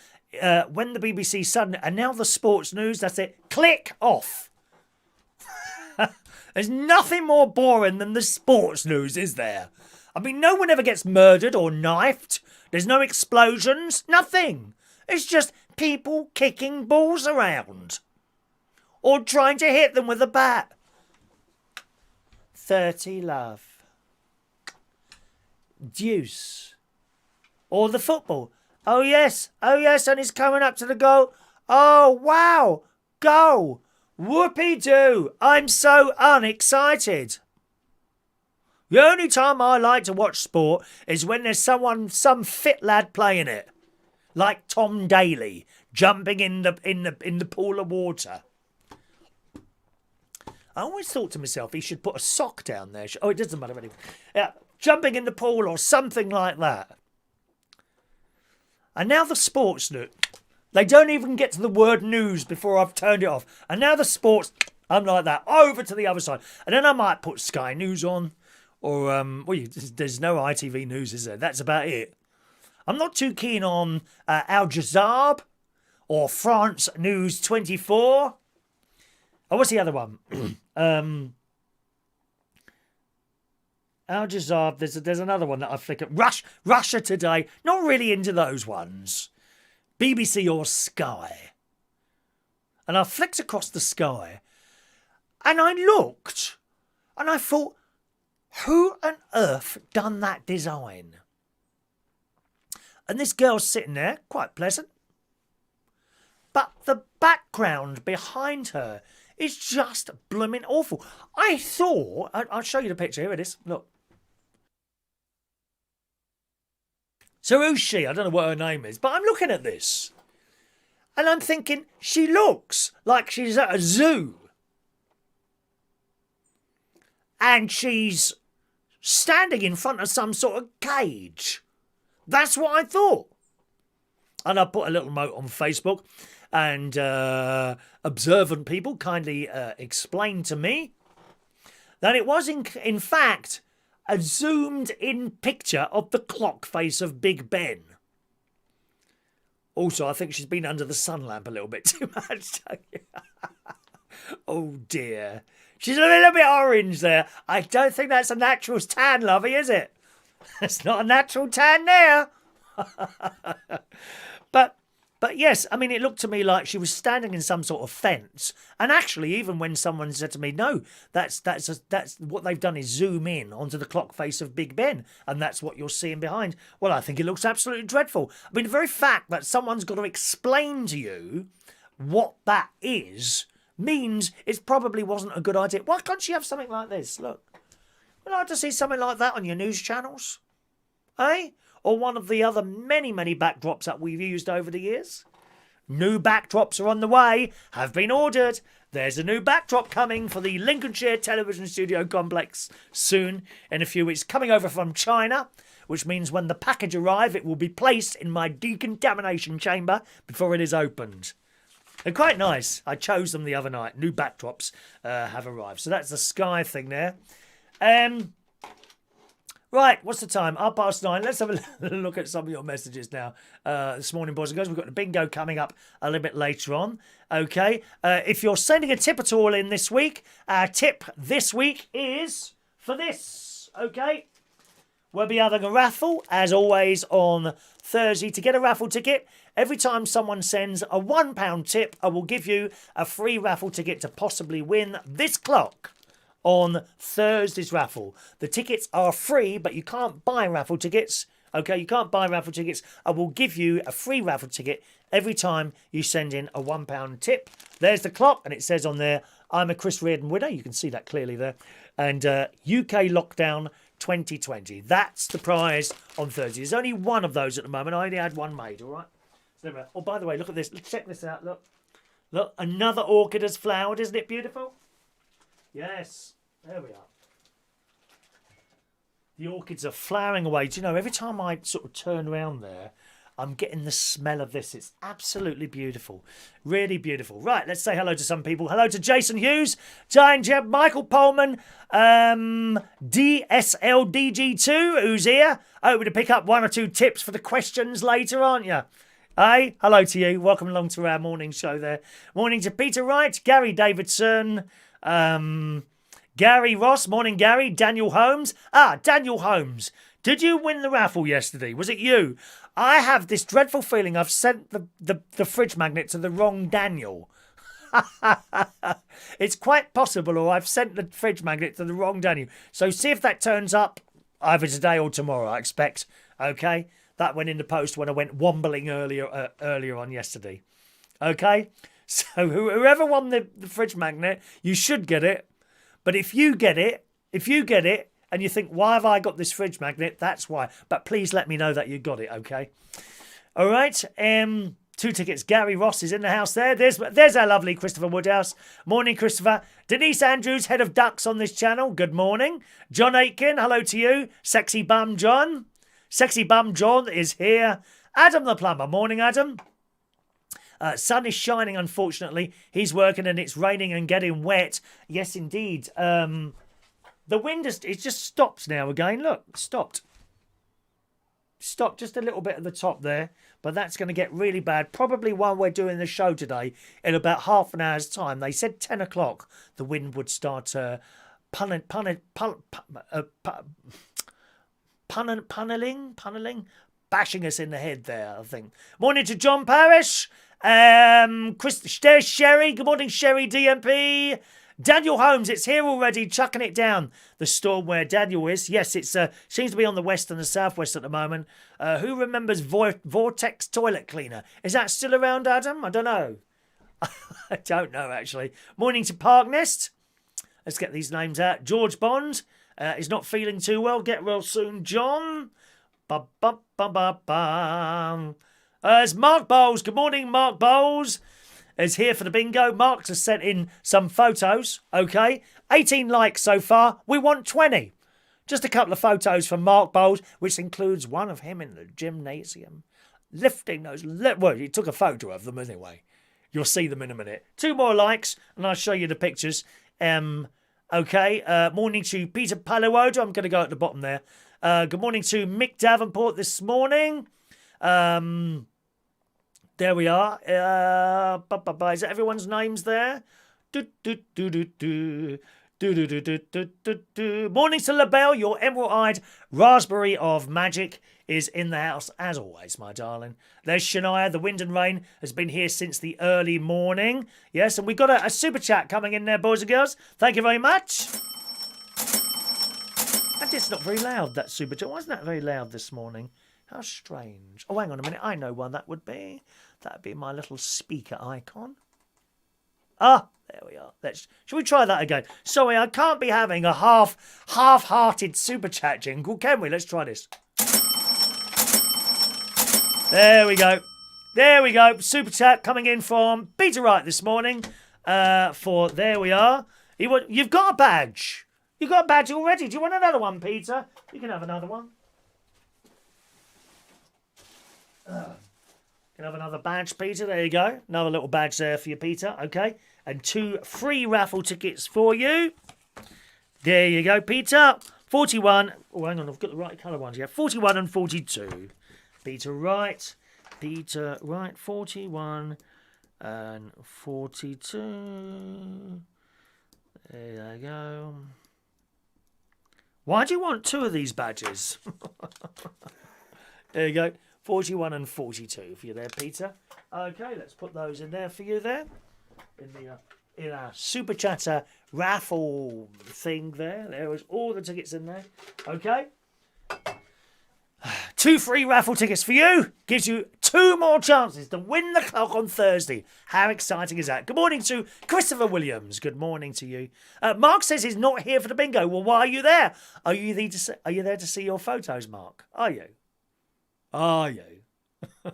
when the BBC Sunday, and now the sports news, that's it. Click off. There's nothing more boring than the sports news, is there? I mean, no one ever gets murdered or knifed. There's no explosions, nothing. It's just people kicking balls around. Or trying to hit them with a bat. 30 love. Deuce. Or the football. Oh yes, and he's coming up to the goal. Oh, wow, goal. Whoopee-doo, I'm so unexcited. The only time I like to watch sport is when there's some fit lad playing it. Like Tom Daly, jumping in the pool of water. I always thought to myself he should put a sock down there. Oh, it doesn't matter anyway. Yeah, jumping in the pool or something like that. And now the sports news. They don't even get to the word news before I've turned it off. And now the sports, I'm like that, over to the other side. And then I might put Sky News on. Or, there's no ITV News, is there? That's about it. I'm not too keen on Al Jazeera or France News 24. Oh, what's the other one? Al Jazeera, there's another one that I think of. Russia Today. Not really into those ones. BBC or Sky. And I flicked across the Sky. And I looked. And I thought, who on earth done that design? And this girl's sitting there, quite pleasant. But the background behind her is just blooming awful. I thought, I'll show you the picture, here it is, look. So who's she? I don't know what her name is, but I'm looking at this. And I'm thinking, she looks like she's at a zoo. And she's standing in front of some sort of cage. That's what I thought. And I put a little note on Facebook, and observant people kindly explained to me that it was in fact a zoomed in picture of the clock face of Big Ben. Also, I think she's been under the sun lamp a little bit too much. Oh dear. She's a little bit orange there. I don't think that's a natural tan, lovey, is it? It's not a natural tan there. But yes, I mean, it looked to me like she was standing in some sort of fence. And actually, even when someone said to me, no, that's what they've done is zoom in onto the clock face of Big Ben. And that's what you're seeing behind. Well, I think it looks absolutely dreadful. I mean, the very fact that someone's got to explain to you what that is means it probably wasn't a good idea. Why can't you have something like this? Look, would I like to see something like that on your news channels? Eh? Or one of the other many, many backdrops that we've used over the years. New backdrops are on the way, have been ordered. There's a new backdrop coming for the Lincolnshire Television Studio Complex soon, in a few weeks, coming over from China, which means when the package arrives, it will be placed in my decontamination chamber before it is opened. They're quite nice. I chose them the other night. New backdrops have arrived. So that's the sky thing there. Right, what's the time? 9:30. Let's have a look at some of your messages now. This morning, boys and girls, we've got the bingo coming up a little bit later on. Okay, if you're sending a tip at all in this week, our tip this week is for this. Okay, we'll be having a raffle, as always, on Thursday. To get a raffle ticket, every time someone sends a £1 tip, I will give you a free raffle ticket to possibly win this clock on Thursday's raffle. The tickets are free, but you can't buy raffle tickets. Okay, you can't buy raffle tickets. I will give you a free raffle ticket every time you send in a £1 tip. There's the clock, and it says on there, I'm a Chris Reardon winner. You can see that clearly there. And UK Lockdown 2020. That's the prize on Thursday. There's only one of those at the moment. I only had one made, all right? So, oh, by the way, look at this. Let's check this out. Look. Look, another orchid has flowered. Isn't it beautiful? Yes, there we are. The orchids are flowering away. Do you know, every time I sort of turn around there, I'm getting the smell of this. It's absolutely beautiful. Really beautiful. Right, let's say hello to some people. Hello to Jason Hughes, Giant Jeb, Michael Pullman, DSLDG2, who's here. Hoping to pick up one or two tips for the questions later, aren't you? Hey, hello to you. Welcome along to our morning show there. Morning to Peter Wright, Gary Davidson, Gary Ross, morning Gary, Daniel Holmes. Daniel Holmes, did you win the raffle yesterday? Was it you? I have this dreadful feeling I've sent the fridge magnet to the wrong Daniel. It's quite possible, or I've sent the fridge magnet to the wrong Daniel. So see if that turns up either today or tomorrow, I expect. Okay? That went in the post when I went wombling earlier on yesterday. Okay? So whoever won the fridge magnet, you should get it. But if you get it, and you think, why have I got this fridge magnet? That's why. But please let me know that you got it, okay? All right. 2 tickets. Gary Ross is in the house there. There's our lovely Christopher Woodhouse. Morning, Christopher. Denise Andrews, head of ducks on this channel. Good morning. John Aitken, hello to you. Sexy Bum John. Sexy Bum John is here. Adam the plumber. Morning, Adam. Sun is shining, unfortunately. He's working and it's raining and getting wet. Yes, indeed. The wind it's just stopped now again. Look, stopped. Stopped just a little bit at the top there. But that's going to get really bad. Probably while we're doing the show today, in about half an hour's time. They said 10 o'clock the wind would start punneling, bashing us in the head there, I think. Morning to John Parrish. There's Sherry. Good morning, Sherry DMP. Daniel Holmes, it's here already, chucking it down. The storm where Daniel is. Yes, it seems to be on the west and the southwest at the moment. Who remembers Vortex toilet cleaner? Is that still around, Adam? I don't know. I don't know, actually. Morning to Parknest. Let's get these names out. George Bond is not feeling too well. Get well soon, John. There's Mark Bowles. Good morning, Mark Bowles. Is here for the bingo. Mark has sent in some photos. Okay. 18 likes so far. We want 20. Just a couple of photos from Mark Bowles, which includes one of him in the gymnasium. Lifting those... Well, he took a photo of them anyway. You'll see them in a minute. 2 more likes, and I'll show you the pictures. Okay. Morning to Peter Palowodo. I'm going to go at the bottom there. Good morning to Mick Davenport this morning. There we are. Is that everyone's names there? Morning to LaBelle. Your emerald-eyed raspberry of magic is in the house, as always, my darling. There's Shania. The wind and rain has been here since the early morning. Yes, and we've got a super chat coming in there, boys and girls. Thank you very much. And it's not very loud, that super chat. Why isn't that very loud this morning? How strange. Oh, hang on a minute. I know one that would be. That would be my little speaker icon. Ah, there we are. Shall we try that again? Sorry, I can't be having a half-hearted super chat jingle, can we? Let's try this. There we go. There we go. Super chat coming in from Peter Wright this morning. There we are. You've got a badge. You've got a badge already. Do you want another one, Peter? You can have another one. You can have another badge, Peter. There you go. Another little badge there for you, Peter. Okay. And 2 free raffle tickets for you. There you go, Peter. 41. Oh, hang on. I've got the right colour ones. Yeah, 41 and 42. Peter Wright. 41 and 42. There you go. Why do you want 2 of these badges? There you go. 41 and 42 for you there, Peter. Okay, let's put those in there for you there. In our Super Chatter raffle thing there. There was all the tickets in there. Okay. 2 free raffle tickets for you. Gives you 2 more chances to win the clock on Thursday. How exciting is that? Good morning to Christopher Williams. Good morning to you. Mark says he's not here for the bingo. Well, why are you there? Are you there to see your photos, Mark? Are you? Are you? I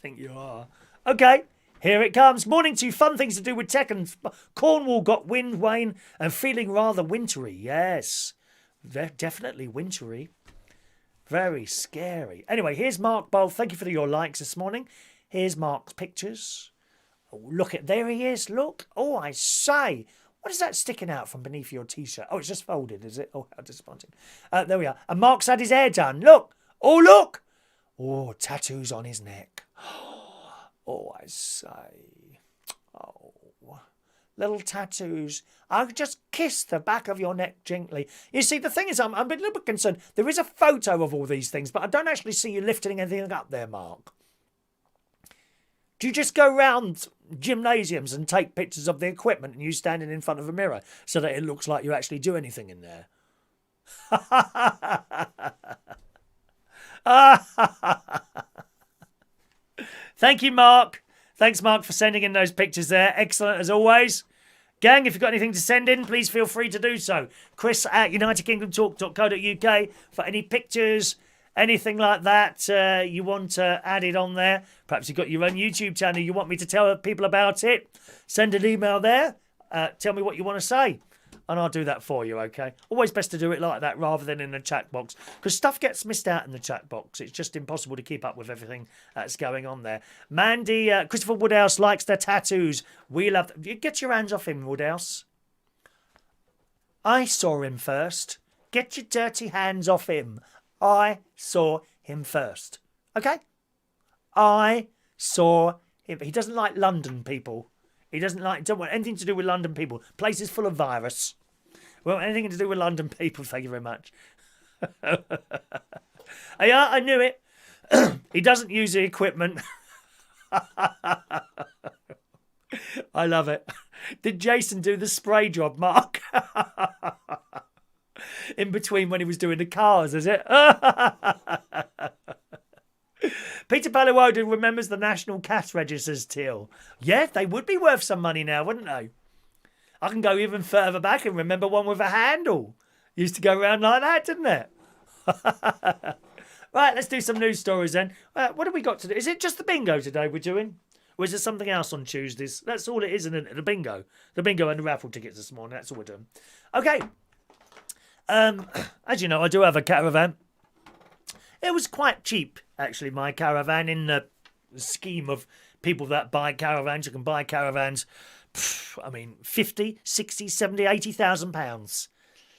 think you are. Okay, here it comes. Morning to fun things to do with tech, and Cornwall got wind, rain, and feeling rather wintry. Yes, definitely wintry. Very scary. Anyway, here's Mark Bowl. Thank you for your likes this morning. Here's Mark's pictures. Oh, look at, there he is. Look. Oh, I say. What is that sticking out from beneath your T-shirt? Oh, it's just folded, is it? Oh, how disappointing. There we are. And Mark's had his hair done. Look. Oh, look. Oh, tattoos on his neck. Oh, I say. Oh, little tattoos. I'll just kiss the back of your neck gently. You see, the thing is, I'm a little bit concerned. There is a photo of all these things, but I don't actually see you lifting anything up there, Mark. Do you just go round gymnasiums and take pictures of the equipment and you standing in front of a mirror so that it looks like you actually do anything in there? Thank you, Mark. Thanks, Mark, for sending in those pictures there. Excellent as always. Gang, if you've got anything to send in, please feel free to do so. Chris at unitedkingdomtalk.co.uk for any pictures, anything like that you want added on there. Perhaps you've got your own YouTube channel, you want me to tell people about it. Send an email there. Tell me what you want to say. And I'll do that for you, okay? Always best to do it like that rather than in the chat box, because stuff gets missed out in the chat box. It's just impossible to keep up with everything that's going on there. Mandy, Christopher Woodhouse likes the tattoos. We love them. Get your hands off him, Woodhouse. I saw him first. Get your dirty hands off him. I saw him first. Okay? I saw him. He doesn't like London people. He don't want anything to do with London people. Place is full of virus. Well, anything to do with London people, thank you very much. Yeah, I knew it. He doesn't use the equipment. I love it. Did Jason do the spray job, Mark? In between when he was doing the cars, is it? Peter Palawoden remembers the National Cash Registers till. Yeah, they would be worth some money now, wouldn't they? I can go even further back and remember one with a handle. Used to go around like that, didn't it? Right, let's do some news stories then. What have we got to do? Is it just the bingo today we're doing? Or is there something else on Tuesdays? That's all it is, isn't it? The bingo. The bingo and the raffle tickets this morning. That's all we're doing. Okay. As you know, I do have a caravan. It was quite cheap, actually, my caravan, in the scheme of people that buy caravans. You can buy caravans, 50, 60, 70, 80,000 pounds.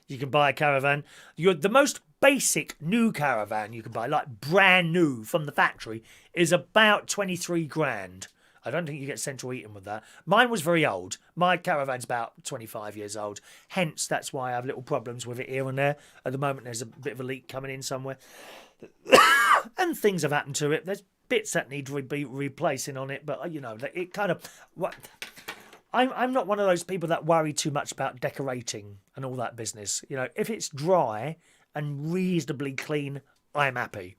You can buy a caravan. The most basic new caravan you can buy, like brand new from the factory, is about 23 grand. I don't think you get central heating with that. Mine was very old. My caravan's about 25 years old. Hence, that's why I have little problems with it here and there. At the moment, there's a bit of a leak coming in somewhere. And things have happened to it. There's bits that need to be replacing on it. But, you know, it kind of... I'm not one of those people that worry too much about decorating and all that business. You know, if it's dry and reasonably clean, I'm happy.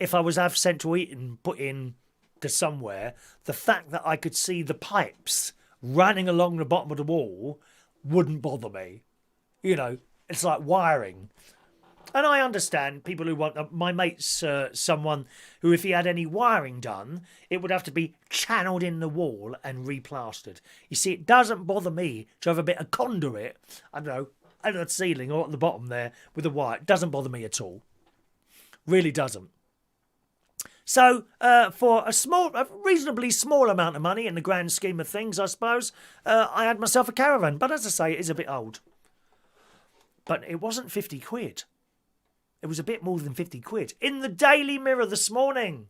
If I was to have central heating put in to somewhere, the fact that I could see the pipes running along the bottom of the wall wouldn't bother me. You know, it's like wiring. And I understand people who want... my mate's someone who, if he had any wiring done, it would have to be channeled in the wall and replastered. You see, it doesn't bother me to have a bit of conduit, I don't know, at the ceiling or at the bottom there with the wire. It doesn't bother me at all. Really doesn't. So, for a reasonably small amount of money in the grand scheme of things, I suppose, I had myself a caravan. But as I say, it is a bit old. But it wasn't 50 quid. It was a bit more than 50 quid. In the Daily Mirror this morning,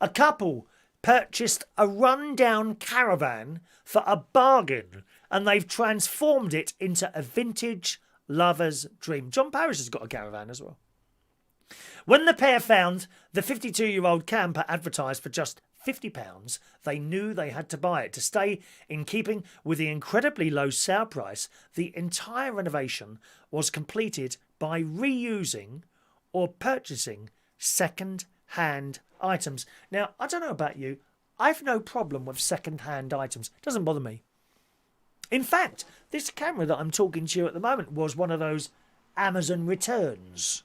a couple purchased a rundown caravan for a bargain, and they've transformed it into a vintage lover's dream. John Parrish has got a caravan as well. When the pair found the 52-year-old camper advertised for just £50, they knew they had to buy it. To stay in keeping with the incredibly low sale price, the entire renovation was completed by reusing or purchasing second-hand items. Now, I don't know about you, I've no problem with second-hand items. It doesn't bother me. In fact, this camera that I'm talking to you at the moment was one of those Amazon returns.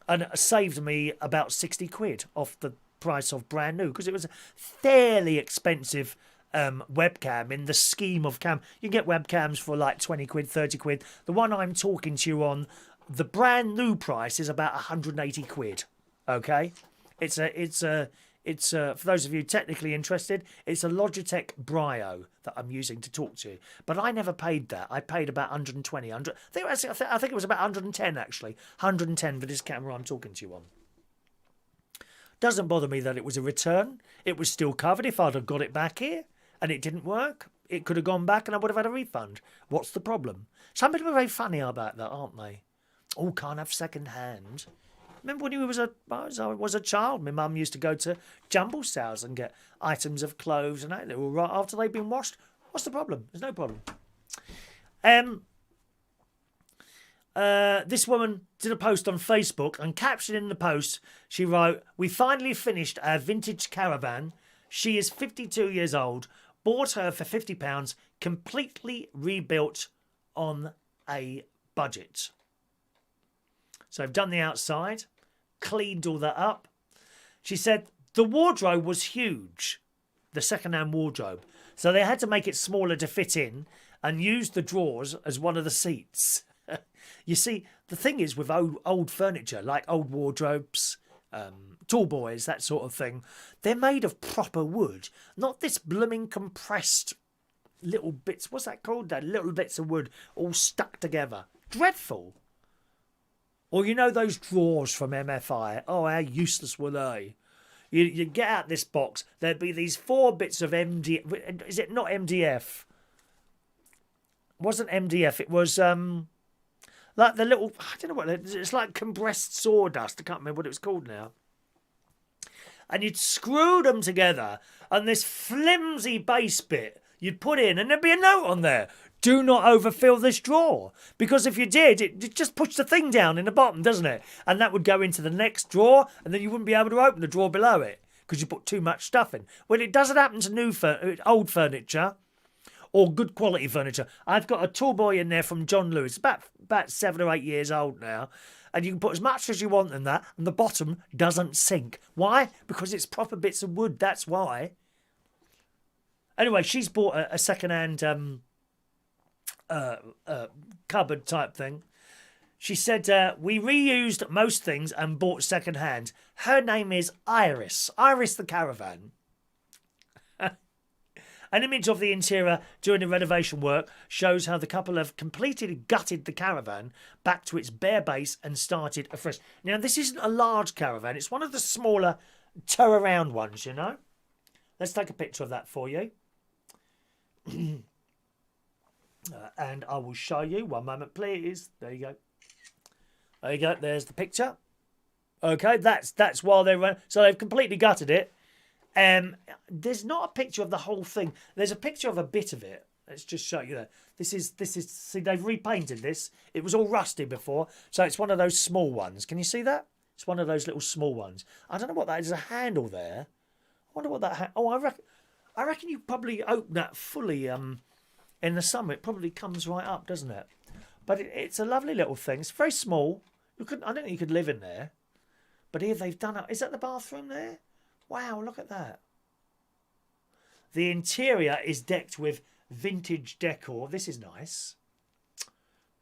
And it saved me about 60 quid off the price of brand new, because it was a fairly expensive webcam in the scheme of cam. You can get webcams for like 20 quid, 30 quid. The one I'm talking to you on, the brand new price is about 180 quid. Okay? It's for those of you technically interested, it's a Logitech Brio that I'm using to talk to you. But I never paid that. I paid about 120. I think it was about 110 actually. 110 for this camera I'm talking to you on. Doesn't bother me that it was a return. It was still covered. If I'd have got it back here and it didn't work, it could have gone back and I would have had a refund. What's the problem? Some people are very funny about that, aren't they? Oh, can't have second hand. Remember when I was a child, my mum used to go to jumble sales and get items of clothes and that. They were right after they'd been washed. What's the problem? There's no problem. This woman did a post on Facebook, and captioned in the post, she wrote, "We finally finished our vintage caravan. She is 52 years old. Bought her for £50, completely rebuilt on a budget." So I've done the outside, cleaned all that up. She said the wardrobe was huge, the second-hand wardrobe. So they had to make it smaller to fit in and use the drawers as one of the seats. You see, the thing is with old furniture, like old wardrobes, tall boys, that sort of thing, they're made of proper wood, not this blooming compressed little bits. What's that called? That little bits of wood all stuck together. Dreadful. Or you know those drawers from MFI? Oh, how useless were they? You get out this box, there'd be these 4 bits of MDF. Is it not MDF? It wasn't MDF. It was like the little, I don't know what, it's like compressed sawdust. I can't remember what it was called now. and you'd screw them together, and this flimsy base bit you'd put in, and there'd be a note on there. Do not overfill this drawer. Because if you did, it just puts the thing down in the bottom, doesn't it? And that would go into the next drawer, and then you wouldn't be able to open the drawer below it because you put too much stuff in. Well, it doesn't happen to old furniture or good quality furniture. I've got a tall boy in there from John Lewis, about 7 or 8 years old now. And you can put as much as you want in that, and the bottom doesn't sink. Why? Because it's proper bits of wood, that's why. Anyway, she's bought a second-hand cupboard type thing. She said, we reused most things and bought second-hand. Her name is Iris. Iris the caravan. An image of the interior during the renovation work shows how the couple have completely gutted the caravan back to its bare base and started afresh. Now, this isn't a large caravan. It's one of the smaller tow-around ones, you know. Let's take a picture of that for you. And I will show you. One moment, please. There you go. There you go. There's the picture. Okay, that's while they run. So they've completely gutted it. There's not a picture of the whole thing. There's a picture of a bit of it. Let's just show you that. This is. See, they've repainted this. It was all rusty before, so it's one of those small ones. Can you see that? It's one of those little small ones. I don't know what that is. There's a handle there. I wonder what that. I reckon you probably open that fully. In the summer, it probably comes right up, doesn't it? But it's a lovely little thing. It's very small. I don't think you could live in there. But here they've done it. Is that the bathroom there? Wow, look at that. The interior is decked with vintage decor. This is nice.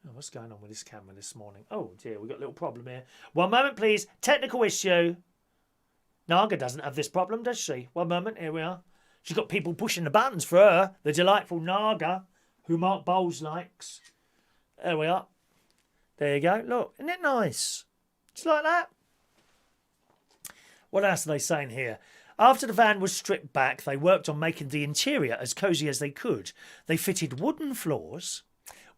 Oh, what's going on with this camera this morning? Oh, dear, we've got a little problem here. One moment, please. Technical issue. Naga doesn't have this problem, does she? One moment, here we are. She's got people pushing the buttons for her. The delightful Naga, who Mark Bowles likes. There we are. There you go. Look, isn't it nice? Just like that. What else are they saying here? After the van was stripped back, they worked on making the interior as cosy as they could. They fitted wooden floors,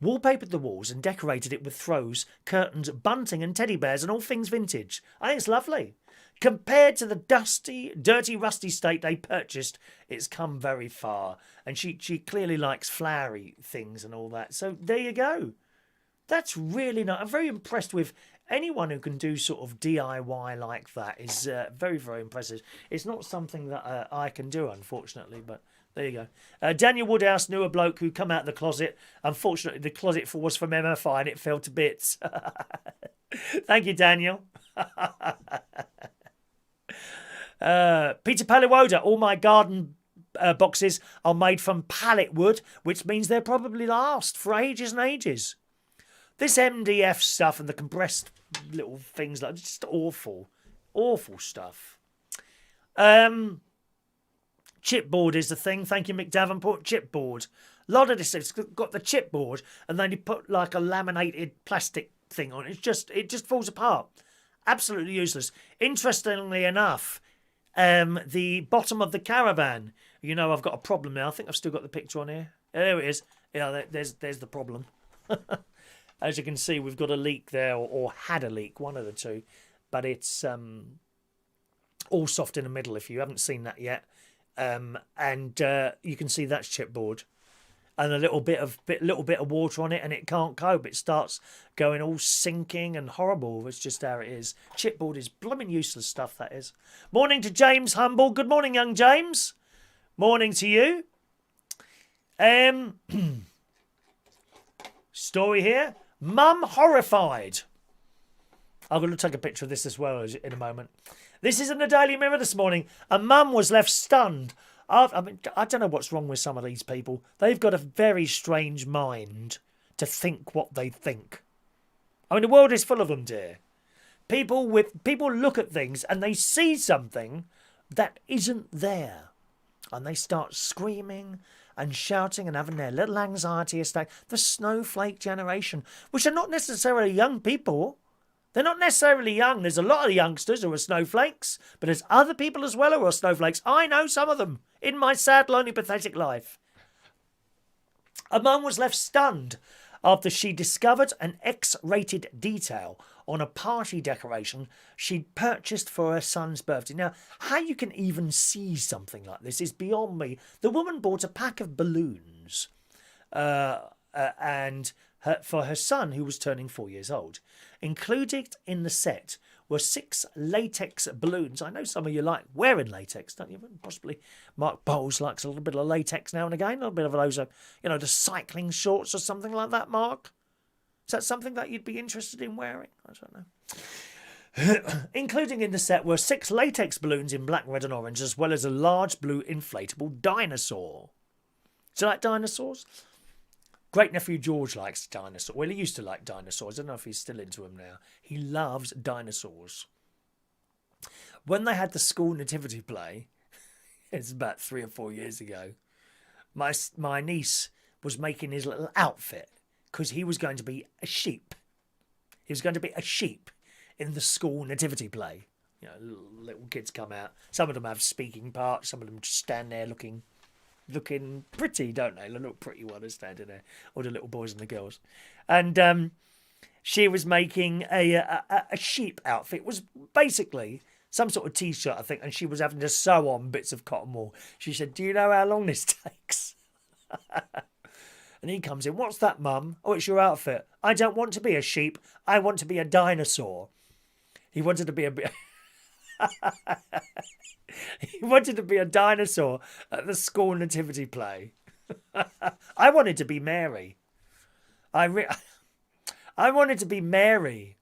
wallpapered the walls and decorated it with throws, curtains, bunting and teddy bears and all things vintage. I think it's lovely. Compared to the dusty, dirty, rusty state they purchased, it's come very far. And she clearly likes flowery things and all that. So there you go. That's really nice. I'm very impressed with anyone who can do sort of DIY like that. Is very, very impressive. It's not something that I can do, unfortunately, but there you go. Daniel Woodhouse knew a bloke who come out of the closet. Unfortunately, the closet was from MFI and it fell to bits. Thank you, Daniel. Peter Paliwoda, all my garden boxes are made from pallet wood, which means they'll probably last for ages and ages. This MDF stuff and the compressed little things, like just awful stuff. Chipboard is the thing. Thank you, Mick Davenport. Chipboard. A lot of this, it's got the chipboard, and then you put like a laminated plastic thing on it. It just falls apart. Absolutely useless. Interestingly enough, the bottom of the caravan. You know, I've got a problem now. I think I've still got the picture on here. There it is. Yeah, there's the problem. As you can see, we've got a leak there, or had a leak, one of the two. But it's all soft in the middle, if you haven't seen that yet. And you can see that's chipboard. And a little bit of water on it, and it can't cope. It starts going all sinking and horrible. It's just how it is. Chipboard is blooming useless stuff, that is. Morning to James Humble. Good morning, young James. Morning to you. Story here. Mum horrified. I'm going to take a picture of this as well in a moment. This is in the Daily Mirror this morning. A mum was left stunned. I don't know what's wrong with some of these people. They've got a very strange mind to think what they think. I mean, the world is full of them, dear. People look at things and they see something that isn't there. And they start screaming and shouting and having their little anxiety attack. The snowflake generation, which are not necessarily young people. They're not necessarily young. There's a lot of youngsters who are snowflakes, but there's other people as well who are snowflakes. I know some of them in my sad, lonely, pathetic life. A mum was left stunned after she discovered an X-rated detail on a party decoration she'd purchased for her son's birthday. Now, how you can even see something like this is beyond me. The woman bought a pack of balloons and for her son, who was turning 4 years old. Included in the set were 6 latex balloons. I know some of you like wearing latex, don't you? Possibly Mark Bowles likes a little bit of latex now and again. A little bit of those, the cycling shorts or something like that, Mark. Is that something that you'd be interested in wearing? I don't know. Including in the set were 6 latex balloons in black, red and orange, as well as a large blue inflatable dinosaur. Do you like dinosaurs? Great nephew George likes dinosaurs. Well, he used to like dinosaurs. I don't know if he's still into them now. He loves dinosaurs. When they had the school nativity play, it's about 3 or 4 years ago, my niece was making his little outfit because he was going to be a sheep. He was going to be a sheep in the school nativity play. Little kids come out. Some of them have speaking parts. Some of them just stand there looking pretty, don't they? The little pretty one is standing there, or the little boys and the girls. And she was making a sheep outfit. It was basically some sort of T-shirt, I think, and she was having to sew on bits of cotton wool. She said, "Do you know how long this takes?" And he comes in, "What's that, Mum?" "Oh, it's your outfit." "I don't want to be a sheep. I want to be a dinosaur." He wanted to be a bit... He wanted to be a dinosaur at the school nativity play. I wanted to be Mary. I wanted to be Mary.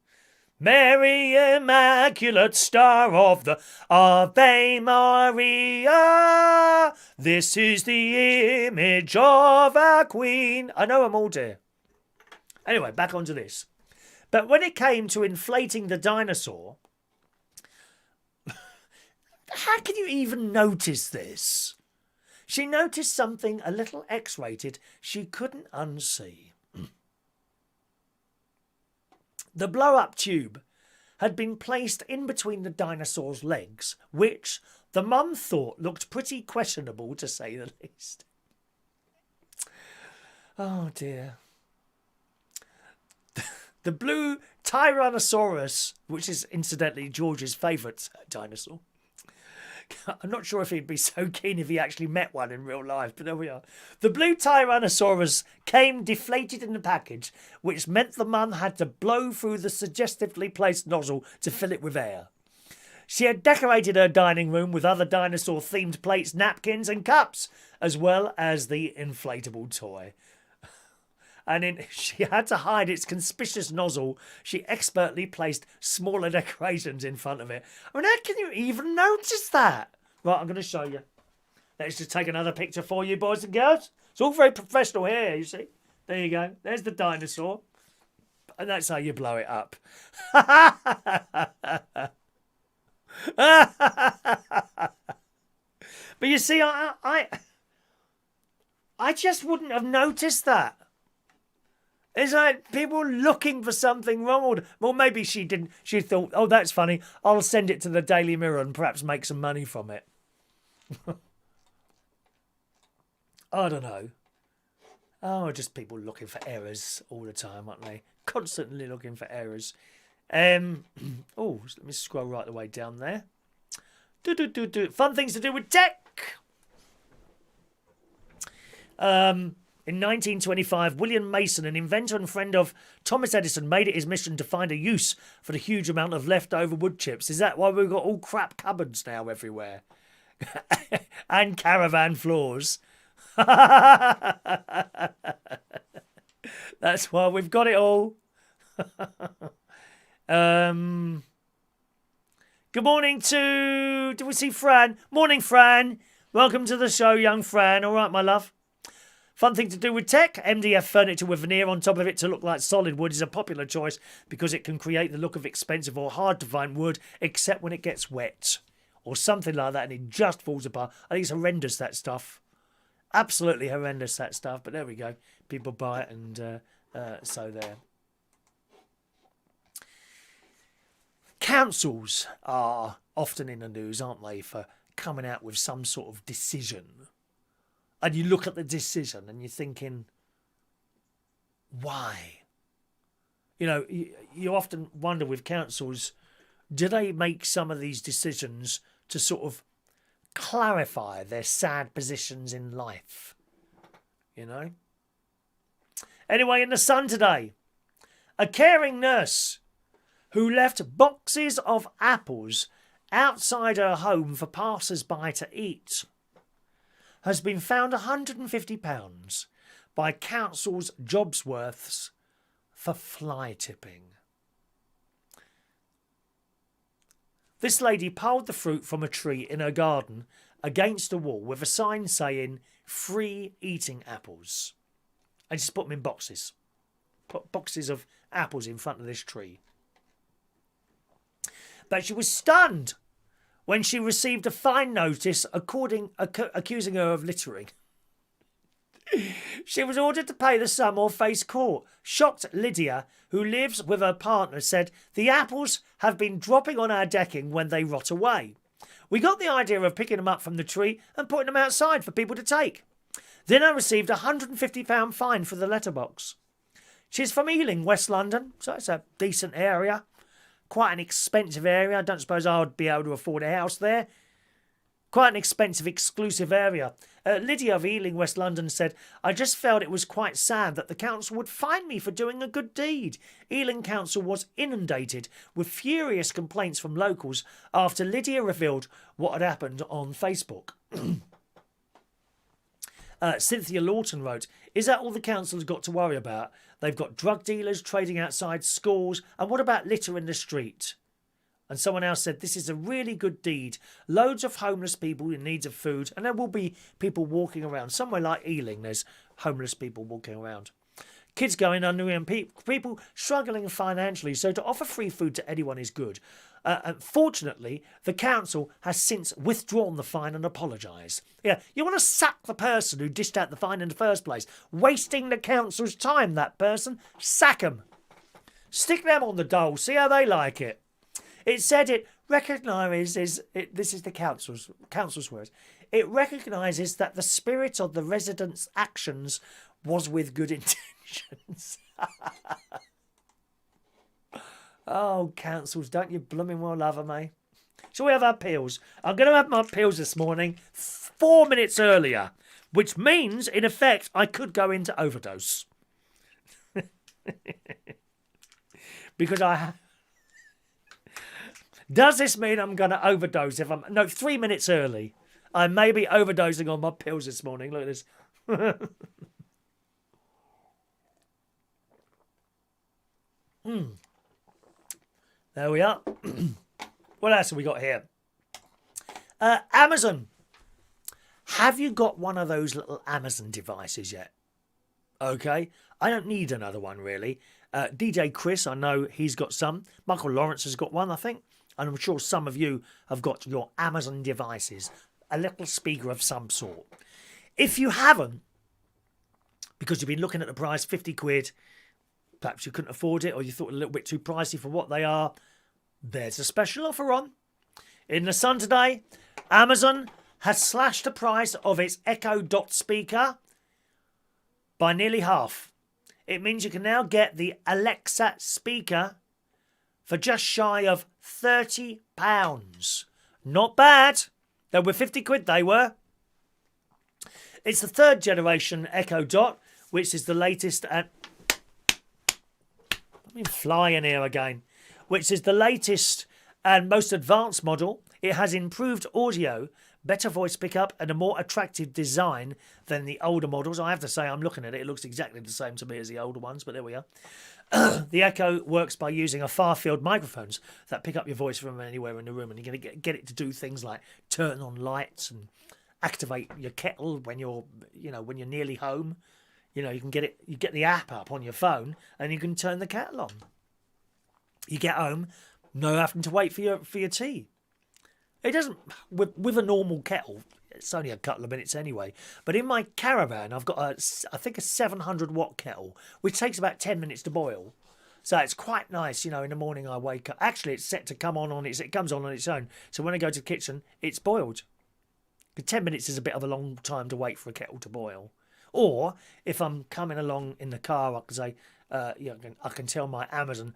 Mary, Immaculate Star of the Ave Maria. This is the image of our Queen. I know I'm all dear. Anyway, back onto this. But when it came to inflating the dinosaur, how can you even notice this? She noticed something a little X-rated she couldn't unsee. The blow-up tube had been placed in between the dinosaur's legs, which the mum thought looked pretty questionable, to say the least. Oh dear. The blue Tyrannosaurus, which is incidentally George's favourite dinosaur. I'm not sure if he'd be so keen if he actually met one in real life, but there we are. The blue Tyrannosaurus came deflated in the package, which meant the mum had to blow through the suggestively placed nozzle to fill it with air. She had decorated her dining room with other dinosaur-themed plates, napkins and cups, as well as the inflatable toy. And she had to hide its conspicuous nozzle. She expertly placed smaller decorations in front of it. I mean, how can you even notice that? Right, I'm going to show you. Let's just take another picture for you, boys and girls. It's all very professional here, you see. There you go. There's the dinosaur. And that's how you blow it up. But you see, I just wouldn't have noticed that. It's like people looking for something wrong. Well, maybe she didn't. She thought, "Oh, that's funny. I'll send it to the Daily Mirror and perhaps make some money from it." I don't know. Oh, just people looking for errors all the time, aren't they? Constantly looking for errors. Oh, let me scroll right the way down there. Fun things to do with tech. In 1925, William Mason, an inventor and friend of Thomas Edison, made it his mission to find a use for the huge amount of leftover wood chips. Is that why we've got all crap cupboards now everywhere? And caravan floors. That's why we've got it all. Good morning to... Did we see Fran? Morning, Fran. Welcome to the show, young Fran. All right, my love. Fun thing to do with tech, MDF furniture with veneer on top of it to look like solid wood is a popular choice because it can create the look of expensive or hard to find wood, except when it gets wet or something like that and it just falls apart. I think it's horrendous, that stuff. Absolutely horrendous, that stuff. But there we go. People buy it and so there. Councils are often in the news, aren't they, for coming out with some sort of decision. And you look at the decision and you're thinking, Why? You know, you often wonder with councils, do they make some of these decisions to sort of clarify their sad positions in life? You know? Anyway, in the Sun today, a caring nurse who left boxes of apples outside her home for passers-by to eat has been found £150 by council's Jobsworths for fly tipping. This lady piled the fruit from a tree in her garden against a wall with a sign saying free eating apples. And just put them in boxes. Put boxes of apples in front of this tree. But she was stunned when she received a fine notice accusing her of littering. She was ordered to pay the sum or face court. Shocked Lydia, who lives with her partner, said, "The apples have been dropping on our decking when they rot away. We got the idea of picking them up from the tree and putting them outside for people to take. Then I received a £150 fine for the letterbox." She's from Ealing, West London, so it's a decent area. Quite an expensive area. I don't suppose I would be able to afford a house there. Quite an expensive, exclusive area. Lydia of Ealing, West London said, "I just felt it was quite sad that the council would fine me for doing a good deed." Ealing Council was inundated with furious complaints from locals after Lydia revealed what had happened on Facebook. Cynthia Lawton wrote, "Is that all the council's got to worry about? They've got drug dealers trading outside schools, and what about litter in the street?" And someone else said, "This is a really good deed. Loads of homeless people in need of food, and there will be people walking around. Somewhere like Ealing, there's homeless people walking around. Kids going hungry and people struggling financially, so to offer free food to anyone is good." Unfortunately, the council has since withdrawn the fine and apologised. Yeah, you want to sack the person who dished out the fine in the first place. Wasting the council's time, that person. Sack them. Stick them on the dole, see how they like it. It said it recognises, this is the council's words, it recognises that the spirit of the residents' actions was with good intentions. Oh, councils, don't you blooming well love them, eh? Shall we have our pills? I'm going to have my pills this morning 4 minutes earlier, which means, in effect, I could go into overdose. Because Does this mean I'm going to overdose if I'm... No, 3 minutes early. I may be overdosing on my pills this morning. Look at this. There we are. What else have we got here? Amazon. Have you got one of those little Amazon devices yet? Okay. I don't need another one, really. DJ Chris, I know he's got some. Michael Lawrence has got one, I think. And I'm sure some of you have got your Amazon devices. A little speaker of some sort. If you haven't, because you've been looking at the price, 50 quid, perhaps you couldn't afford it or you thought a little bit too pricey for what they are, there's a special offer on. In the Sun today, Amazon has slashed the price of its Echo Dot speaker by nearly half. It means you can now get the Alexa speaker for just shy of £30. Not bad. They were 50 quid, they were. It's the third generation Echo Dot, which is the latest and... Let me fly in here again. Which is the latest and most advanced model. It has improved audio, better voice pickup and a more attractive design than the older models. I have to say, I'm looking at it. It looks exactly the same to me as the older ones, but there we are. The Echo works by using a far-field microphones that pick up your voice from anywhere in the room, and you're going to get it to do things like turn on lights and activate your kettle when you're nearly home. You know, you get the app up on your phone and you can turn the kettle on. You get home, no having to wait for your tea. It doesn't, with a normal kettle, it's only a couple of minutes anyway. But in my caravan, I've got I think a 700 watt kettle, which takes about 10 minutes to boil. So it's quite nice, in the morning I wake up. Actually, it's set to come on it comes on its own. So when I go to the kitchen, it's boiled. 10 minutes is a bit of a long time to wait for a kettle to boil. Or if I'm coming along in the car, I can say, I can tell my Amazon,